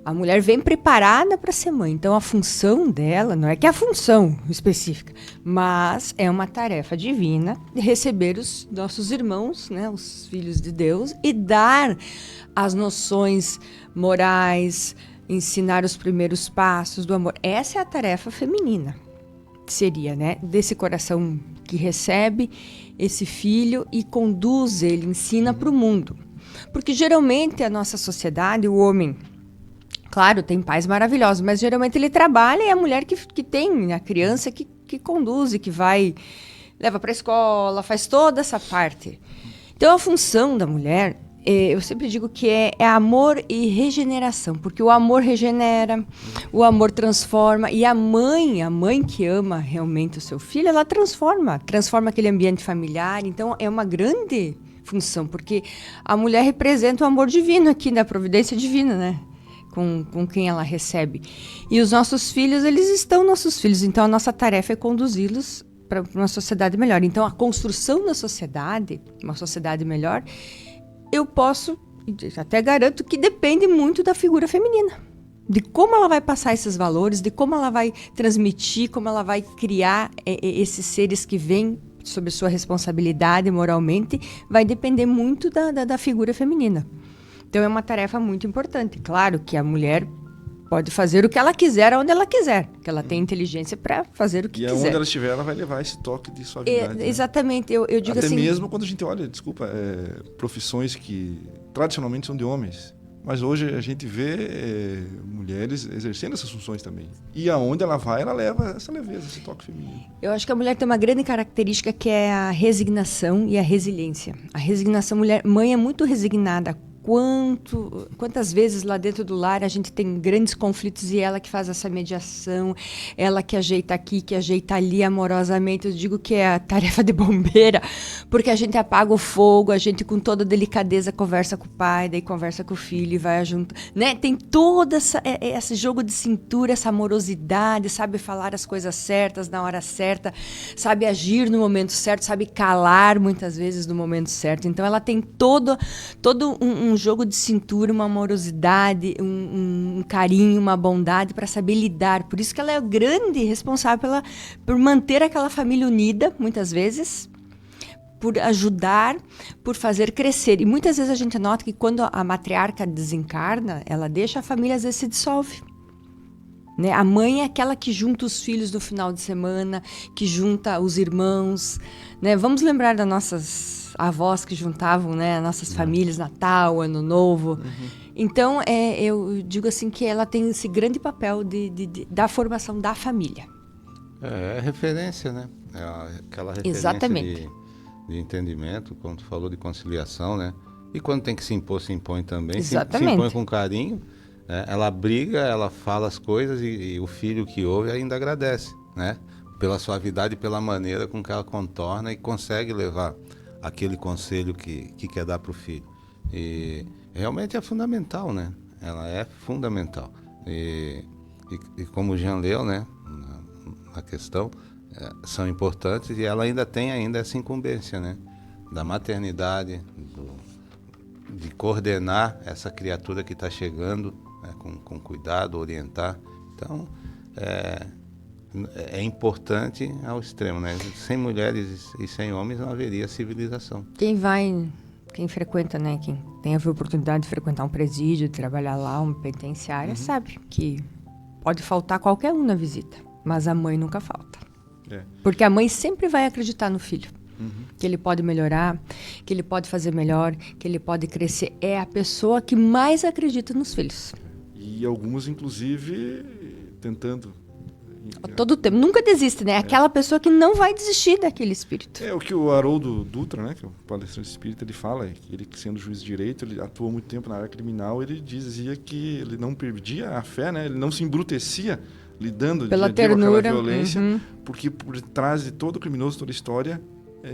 A mulher vem preparada para ser mãe. Então, a função dela, não é que é a função específica, mas é uma tarefa divina de receber os nossos irmãos, né, os filhos de Deus, e dar as noções morais, ensinar os primeiros passos do amor. Essa é a tarefa feminina, seria, né, desse coração que recebe esse filho e conduz ele, ensina para o mundo. Porque, geralmente, a nossa sociedade, o homem... Claro, tem pais maravilhosos, mas geralmente ele trabalha e é a mulher que tem a criança que conduz, que vai, leva para a escola, faz toda essa parte. Então, a função da mulher, eu sempre digo que é amor e regeneração, porque o amor regenera, o amor transforma, e a mãe que ama realmente o seu filho, ela transforma aquele ambiente familiar. Então, é uma grande função, porque a mulher representa o amor divino aqui, da providência divina, né? Com quem ela recebe. E os nossos filhos, eles estão nossos filhos. Então, a nossa tarefa é conduzi-los para uma sociedade melhor. Então, a construção da sociedade, uma sociedade melhor, eu posso, até garanto, que depende muito da figura feminina. De como ela vai passar esses valores, de como ela vai transmitir, como ela vai criar esses seres que vêm sob sua responsabilidade moralmente, vai depender muito da figura feminina. Então, é uma tarefa muito importante. Claro que a mulher pode fazer o que ela quiser, onde ela quiser. Que ela tem inteligência para fazer o que quiser. E onde ela estiver, ela vai levar esse toque de suavidade. Né? Exatamente. Eu digo até assim... Até mesmo quando a gente olha, profissões que tradicionalmente são de homens. Mas hoje a gente vê mulheres exercendo essas funções também. E aonde ela vai, ela leva essa leveza, esse toque feminino. Eu acho que a mulher tem uma grande característica que é a resignação e a resiliência. A resignação, mãe é muito resignada. Quantas vezes lá dentro do lar a gente tem grandes conflitos e ela que faz essa mediação, ela que ajeita aqui, que ajeita ali amorosamente. Eu digo que é a tarefa de bombeira, porque a gente apaga o fogo, a gente com toda delicadeza conversa com o pai, daí conversa com o filho e vai junto, né? Tem todo esse jogo de cintura, essa amorosidade, sabe falar as coisas certas na hora certa, sabe agir no momento certo, sabe calar muitas vezes no momento certo. Então ela tem todo um jogo de cintura, uma amorosidade, um carinho, uma bondade para saber lidar. Por isso que ela é grande responsável por manter aquela família unida, muitas vezes, por ajudar, por fazer crescer. E muitas vezes a gente nota que quando a matriarca desencarna, ela deixa a família, às vezes se dissolve. Né? A mãe é aquela que junta os filhos no final de semana, que junta os irmãos. Né? Vamos lembrar das nossas avós que juntavam, né, nossas famílias, Natal, Ano Novo. Então, eu digo assim que ela tem esse grande papel da formação da família. É referência, né? É aquela referência Exatamente. De entendimento, como tu falou, de conciliação, né? E quando tem que se impor, se impõe também. Exatamente. Se impõe com carinho, né? Ela briga, ela fala as coisas e o filho que ouve ainda agradece, né? Pela suavidade e pela maneira com que ela contorna e consegue levar aquele conselho que quer dar para o filho. E realmente é fundamental, né? Ela é fundamental. E como o Jean leu, né, na questão, são importantes, e ela ainda tem essa incumbência, né, da maternidade, de coordenar essa criatura que está chegando, né, com cuidado, orientar. Então, é importante ao extremo, né? Sem mulheres e sem homens não haveria civilização. Quem frequenta, né? Quem tem a oportunidade de frequentar um presídio, de trabalhar lá, uma penitenciária, sabe que pode faltar qualquer um na visita, mas a mãe nunca falta. Porque a mãe sempre vai acreditar no filho. Que ele pode melhorar, que ele pode fazer melhor, que ele pode crescer. É a pessoa que mais acredita nos filhos. E alguns, inclusive, tentando... Todo tempo. Nunca desiste, né? Aquela pessoa que não vai desistir daquele espírito. É o que o Haroldo Dutra, né, que é o palestrante espírita, ele fala, ele sendo juiz de direito, ele atuou muito tempo na área criminal, ele dizia que ele não perdia a fé, né? Ele não se embrutecia lidando pela dia a dia com ternura, aquela violência, porque por trás de todo criminoso, toda a história,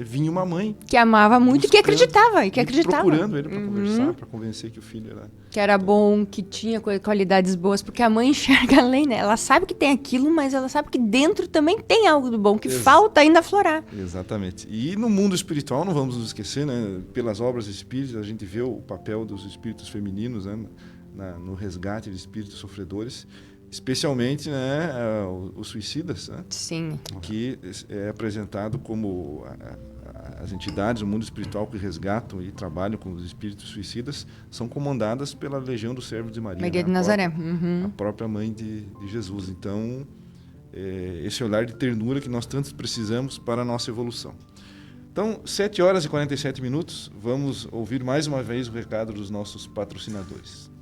vinha uma mãe que amava muito e que acreditava. Procurando ele para conversar, para convencer que o filho era... Que era bom, que tinha qualidades boas, porque a mãe enxerga além, né? Ela sabe que tem aquilo, mas ela sabe que dentro também tem algo de bom, que falta ainda aflorar. Exatamente. E no mundo espiritual, não vamos nos esquecer, né? Pelas obras espíritas, a gente vê o papel dos espíritos femininos, né? No resgate de espíritos sofredores, especialmente, né, os suicidas, né? Sim. Que é apresentado como as entidades do mundo espiritual que resgatam e trabalham com os espíritos suicidas são comandadas pela Legião dos Servos de Maria. Maria de Nazaré. A própria mãe de Jesus. Então, esse olhar de ternura que nós tanto precisamos para a nossa evolução. Então, 7h47, vamos ouvir mais uma vez o recado dos nossos patrocinadores.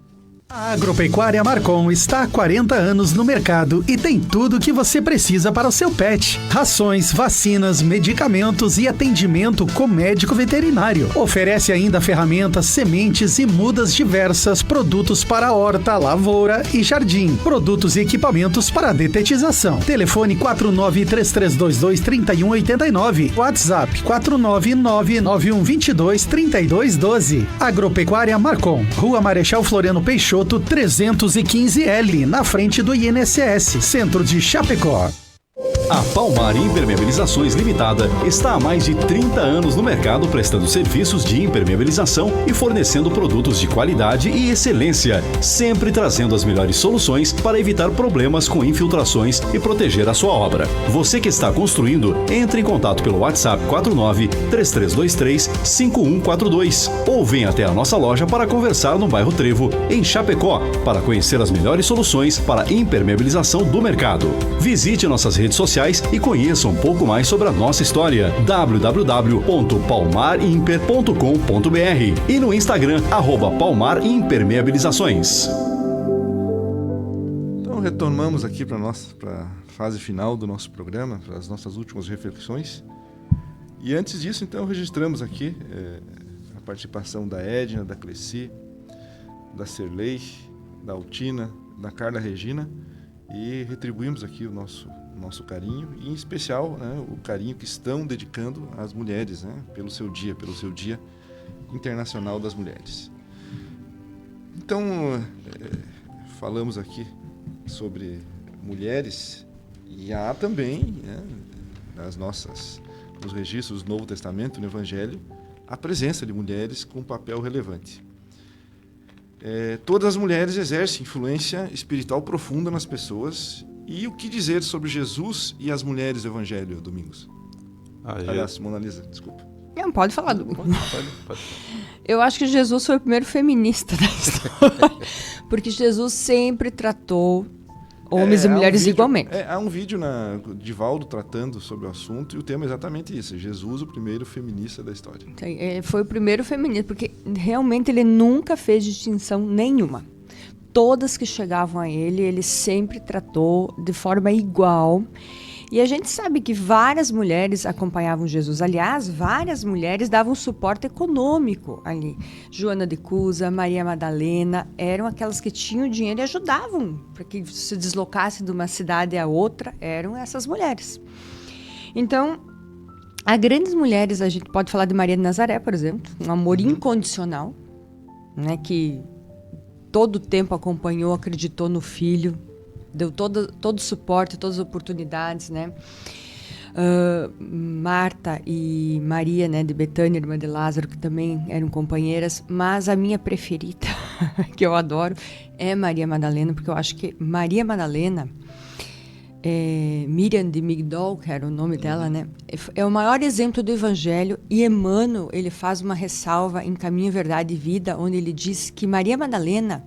A Agropecuária Marcon está há 40 anos no mercado e tem tudo o que você precisa para o seu pet. Rações, vacinas, medicamentos e atendimento com médico veterinário. Oferece ainda ferramentas, sementes e mudas diversas, produtos para horta, lavoura e jardim. Produtos e equipamentos para detetização. Telefone 4933223189. WhatsApp 49991223212. Agropecuária Marcon, Rua Marechal Floriano Peixoto, 315L, na frente do INSS, Centro de Chapecó. A Palmar Impermeabilizações Limitada está há mais de 30 anos no mercado prestando serviços de impermeabilização e fornecendo produtos de qualidade e excelência, sempre trazendo as melhores soluções para evitar problemas com infiltrações e proteger a sua obra. Você que está construindo, entre em contato pelo WhatsApp 49-3323-5142 ou venha até a nossa loja para conversar no bairro Trevo, em Chapecó, para conhecer as melhores soluções para impermeabilização do mercado. Visite nossas redes sociais e conheça um pouco mais sobre a nossa história. www.palmarimper.com.br e no Instagram @palmarimpermeabilizações. Então retornamos aqui para a fase final do nosso programa, para as nossas últimas reflexões. E antes disso, então, registramos aqui a participação da Edna, da Cleci, da Serlei, da Altina, da Carla Regina, e retribuímos aqui o nosso carinho, e em especial, né, o carinho que estão dedicando às mulheres, né, pelo seu Dia Internacional das Mulheres. Então, falamos aqui sobre mulheres, e há também, né, nos registros do Novo Testamento, no Evangelho, a presença de mulheres com um papel relevante. Todas as mulheres exercem influência espiritual profunda nas pessoas. E o que dizer sobre Jesus e as mulheres do Evangelho, Domingos? Aliás, Mona Lisa, desculpa. Não, pode falar. Pode. Eu acho que Jesus foi o primeiro feminista da história. Porque Jesus sempre tratou homens e mulheres igualmente. Há um vídeo de Valdo tratando sobre o assunto, e o tema é exatamente isso: Jesus, o primeiro feminista da história. Ele foi o primeiro feminista, porque realmente ele nunca fez distinção nenhuma. Todas que chegavam a ele sempre tratou de forma igual. E a gente sabe que várias mulheres acompanhavam Jesus. Aliás, várias mulheres davam suporte econômico ali. Joana de Cusa, Maria Madalena, eram aquelas que tinham dinheiro e ajudavam para que se deslocasse de uma cidade a outra. Eram essas mulheres. Então, há grandes mulheres, a gente pode falar de Maria de Nazaré, por exemplo, um amor incondicional, né, que todo o tempo acompanhou, acreditou no filho, deu todo o suporte, todas as oportunidades, né? Marta e Maria, né, de Betânia, irmã de Lázaro, que também eram companheiras, mas a minha preferida, que eu adoro, é Maria Madalena, porque eu acho que Maria Madalena, Miriam de Migdol, que era o nome dela, né, é o maior exemplo do Evangelho, e Emmanuel, ele faz uma ressalva em Caminho, Verdade e Vida, onde ele diz que Maria Madalena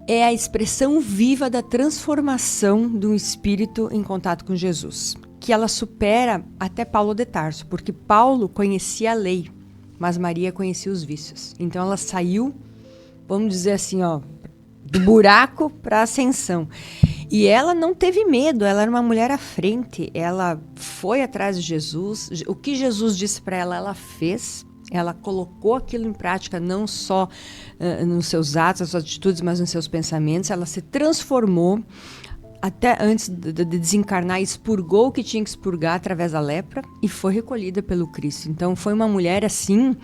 é a expressão viva da transformação de um espírito em contato com Jesus, que ela supera até Paulo de Tarso, porque Paulo conhecia a lei, mas Maria conhecia os vícios. Então ela saiu, vamos dizer assim, ó, do buraco para a ascensão. E ela não teve medo, ela era uma mulher à frente, ela foi atrás de Jesus, o que Jesus disse para ela, ela fez. Ela colocou aquilo em prática, não só nos seus atos, nas suas atitudes, mas nos seus pensamentos. Ela se transformou, até antes de desencarnar, expurgou o que tinha que expurgar através da lepra e foi recolhida pelo Cristo. Então, foi uma mulher assim,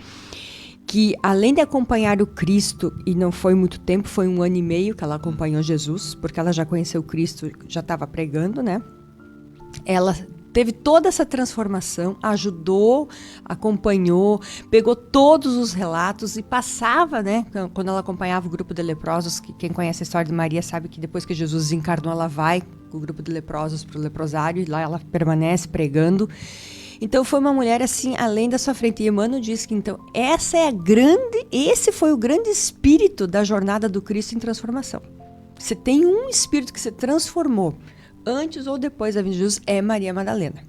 que além de acompanhar o Cristo, e não foi muito tempo, foi 1 ano e meio que ela acompanhou Jesus, porque ela já conheceu o Cristo, já estava pregando, né? Ela teve toda essa transformação, ajudou, acompanhou, pegou todos os relatos e passava, né? Quando ela acompanhava o grupo de leprosos, que quem conhece a história de Maria sabe que depois que Jesus desencarnou, ela vai com o grupo de leprosos para o leprosário e lá ela permanece pregando. Então foi uma mulher assim, além da sua frente. E Emmanuel diz que então esse foi o grande espírito da jornada do Cristo em transformação. Você tem um espírito que se transformou antes ou depois da vinda de Jesus, é Maria Madalena.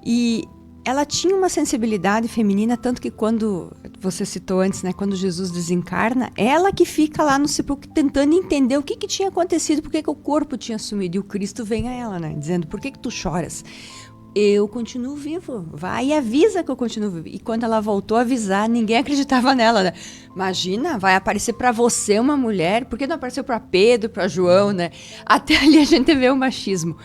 E ela tinha uma sensibilidade feminina, tanto que quando, você citou antes, né, quando Jesus desencarna, ela que fica lá no sepulcro tentando entender o que tinha acontecido, por que o corpo tinha sumido, e o Cristo vem a ela, né, dizendo, por que tu choras? Eu continuo vivo, vai e avisa que eu continuo vivo. E quando ela voltou a avisar, ninguém acreditava nela, né? Imagina, vai aparecer para você uma mulher, por que não apareceu para Pedro, para João, né? Até ali a gente vê o machismo.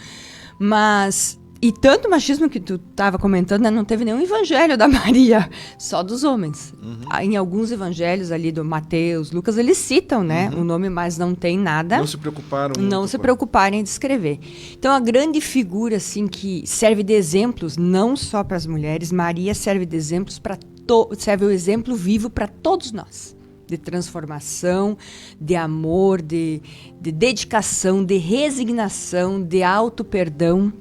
Mas, e tanto o machismo que tu estava comentando, né? Não teve nenhum evangelho da Maria, só dos homens. Em alguns evangelhos ali do Mateus, Lucas, eles citam, né? O nome, mas não tem nada. Não se preocuparam. Não se preocuparem em descrever. Então, a grande figura, assim, que serve de exemplos, não só para as mulheres, Maria serve de exemplos serve o exemplo vivo para todos nós. De transformação, de amor, de dedicação, de resignação, de auto-perdão,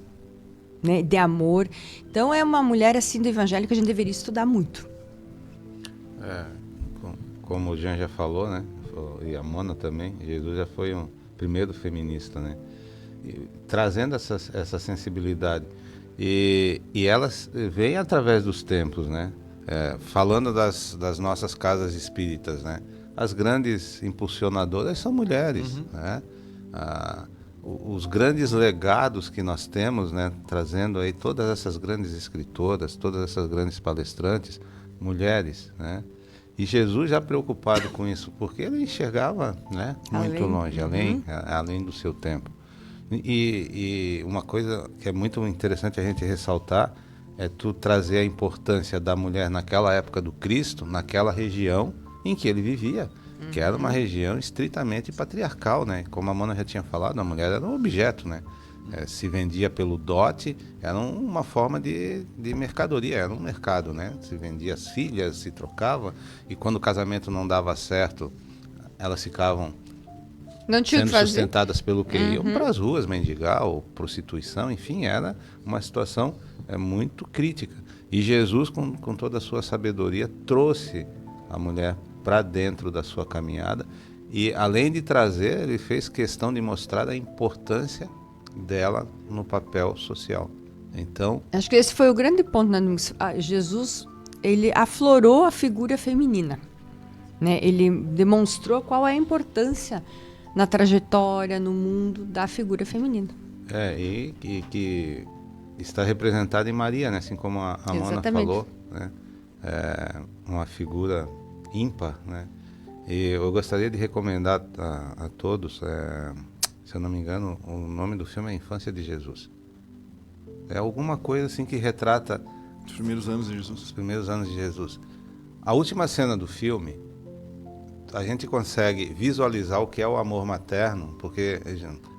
né, de amor. Então é uma mulher assim do evangelho que a gente deveria estudar muito. Como o Jean já falou, né, e a Mona também, Jesus já foi um primeiro feminista, né, e, trazendo essa sensibilidade. E elas vêm através dos tempos, né, falando das nossas casas espíritas, né, as grandes impulsionadoras são mulheres, né, os grandes legados que nós temos, né, trazendo aí todas essas grandes escritoras, todas essas grandes palestrantes, mulheres, né, e Jesus já preocupado com isso, porque ele enxergava, né, muito longe, além do seu tempo. E uma coisa que é muito interessante a gente ressaltar é tu trazer a importância da mulher naquela época do Cristo, naquela região em que ele vivia, que era uma região estritamente patriarcal, né? Como a Mona já tinha falado, a mulher era um objeto, né? Se vendia pelo dote, era uma forma de mercadoria, era um mercado, né? Se vendia as filhas, se trocava, e quando o casamento não dava certo, elas ficavam sendo sustentadas pelo que iam para as ruas, mendigar ou prostituição, enfim, era uma situação muito crítica. E Jesus, com toda a sua sabedoria, trouxe a mulher para dentro da sua caminhada, e além de trazer, ele fez questão de mostrar a importância dela no papel social. Então, acho que esse foi o grande ponto, né? Jesus, ele aflorou a figura feminina, né? Ele demonstrou qual é a importância na trajetória, no mundo da figura feminina. E que está representada em Maria, né? Assim como a Mona falou, né? Uma figura ímpar, né? E eu gostaria de recomendar a todos, se eu não me engano, o nome do filme é Infância de Jesus. É alguma coisa assim que retrata os primeiros anos de Jesus. Os primeiros anos de Jesus. A última cena do filme, a gente consegue visualizar o que é o amor materno, porque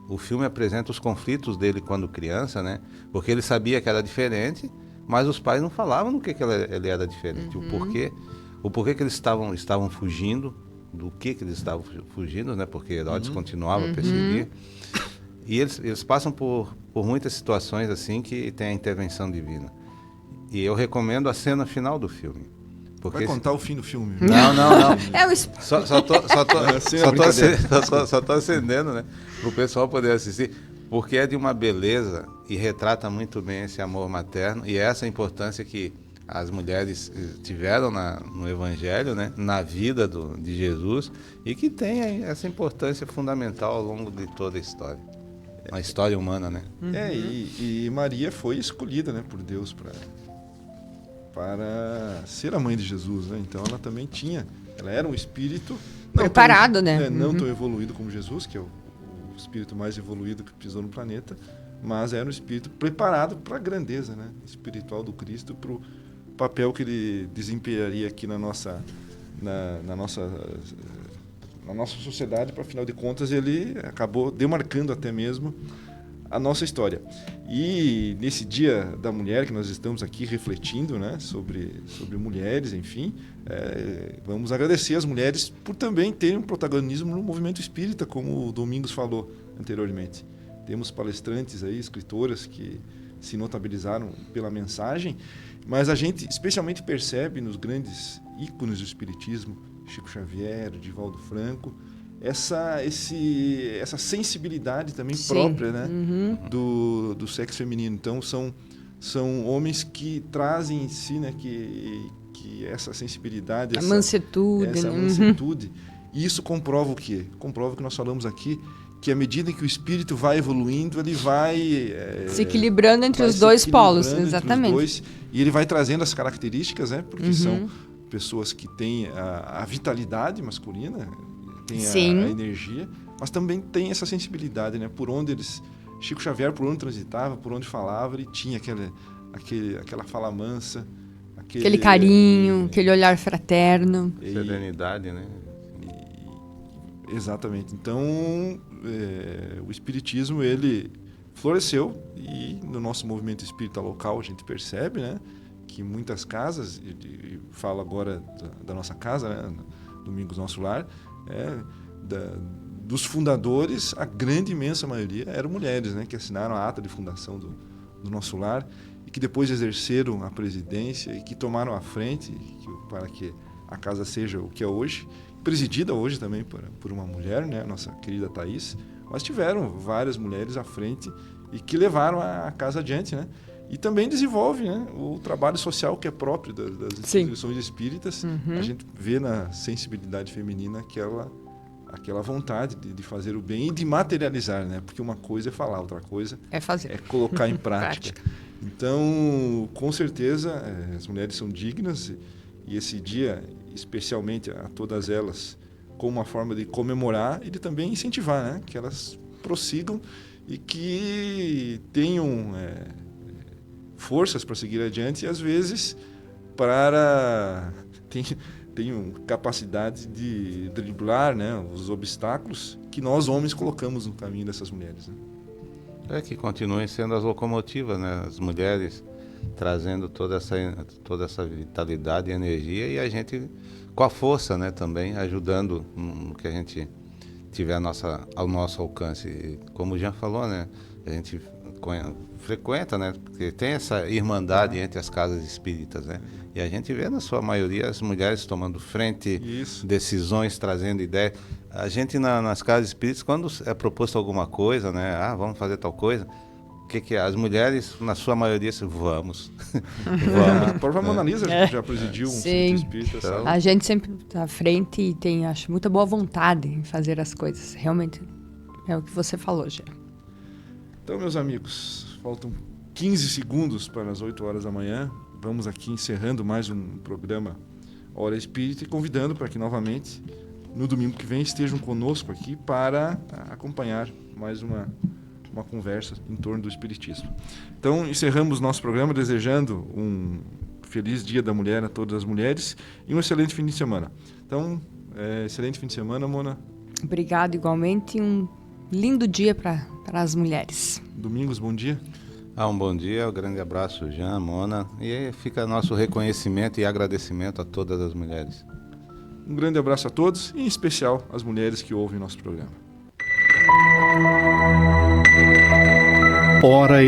o filme apresenta os conflitos dele quando criança, né? Porque ele sabia que era diferente, mas os pais não falavam no que ele era diferente, o porquê que eles estavam fugindo, do que eles estavam fugindo, né? Porque Herodes continuava a perseguir. E eles passam por muitas situações assim que tem a intervenção divina. E eu recomendo a cena final do filme. Vai contar o fim do filme. Não. Só tô acendendo, né? Para o pessoal poder assistir. Porque é de uma beleza e retrata muito bem esse amor materno e essa importância que as mulheres tiveram no Evangelho, né? Na vida de Jesus, e que tem essa importância fundamental ao longo de toda a história. A história humana, né? E Maria foi escolhida, né, por Deus para ser a mãe de Jesus, né? Então ela também ela era um espírito preparado, né? Não tão evoluído como Jesus, que é o espírito mais evoluído que pisou no planeta, mas era um espírito preparado para a grandeza, né, espiritual do Cristo, para o papel que ele desempenharia aqui na nossa sociedade. Para afinal de contas ele acabou demarcando até mesmo a nossa história. E nesse Dia da Mulher que nós estamos aqui refletindo, né, sobre mulheres, enfim, vamos agradecer as mulheres por também terem um protagonismo no movimento espírita, como o Domingos falou anteriormente. Temos palestrantes aí, escritoras que se notabilizaram pela mensagem, mas a gente especialmente percebe nos grandes ícones do espiritismo, Chico Xavier, Divaldo Franco, essa sensibilidade também própria, né, do sexo feminino. Então são homens que trazem em si, né, que essa sensibilidade, essa mansuetude. E isso comprova o quê? Comprova o que nós falamos aqui, que à medida que o espírito vai evoluindo, ele vai se equilibrando entre os dois polos, exatamente. E ele vai trazendo as características, né, porque são pessoas que têm a vitalidade masculina, tem a energia, mas também tem essa sensibilidade, né? Por onde Chico Xavier, por onde transitava, por onde falava, ele tinha aquela fala mansa, aquele carinho, aquele olhar fraterno, serenidade, né? Exatamente. Então, o espiritismo ele floresceu, e no nosso movimento espírita local a gente percebe, né, que muitas casas, e falo agora da nossa casa, né, Domingos Nosso Lar, dos fundadores, a grande imensa maioria eram mulheres, né, que assinaram a ata de fundação do Nosso Lar e que depois exerceram a presidência e que tomaram a frente para que a casa seja o que é hoje, presidida hoje também por uma mulher, né, a nossa querida Thaís, mas tiveram várias mulheres à frente e que levaram a casa adiante, né? E também desenvolve, né, o trabalho social que é próprio das instituições espíritas. A gente vê na sensibilidade feminina aquela vontade de fazer o bem e de materializar, né? Porque uma coisa é falar, outra coisa é fazer, é colocar em prática. Então, com certeza, as mulheres são dignas, e esse dia, especialmente a todas elas, como uma forma de comemorar e de também incentivar, né, que elas prossigam e que tenham forças para seguir adiante, e às vezes tenham capacidade de driblar, né, os obstáculos que nós homens colocamos no caminho dessas mulheres, né? Que continuem sendo as locomotivas, né, as mulheres trazendo toda essa vitalidade e energia, e a gente com a força, né, também ajudando no que a gente tiver ao nosso alcance. E como o Jean falou, né, a gente frequenta, né, porque tem essa irmandade entre as casas espíritas, né, e a gente vê na sua maioria as mulheres tomando frente, decisões, trazendo ideias. A gente nas casas espíritas, quando é proposto alguma coisa, né, vamos fazer tal coisa, que as mulheres, na sua maioria, vamos. A própria Mona Lisa já presidiu um centro espírita. Então, a gente sempre está à frente e tem, acho, muita boa vontade em fazer as coisas. Realmente, é o que você falou, Gê. Então, meus amigos, faltam 15 segundos para as 8 horas da manhã. Vamos aqui encerrando mais um programa Hora Espírita e convidando para que novamente, no domingo que vem, estejam conosco aqui para acompanhar mais uma conversa em torno do Espiritismo. Então, encerramos nosso programa desejando um feliz Dia da Mulher a todas as mulheres e um excelente fim de semana. Então, excelente fim de semana, Mona. Obrigado, igualmente. Um lindo dia para as mulheres. Domingos, bom dia. Um bom dia, um grande abraço, Jean, Mona. E fica nosso reconhecimento e agradecimento a todas as mulheres. Um grande abraço a todos, e em especial às mulheres que ouvem nosso programa. Hora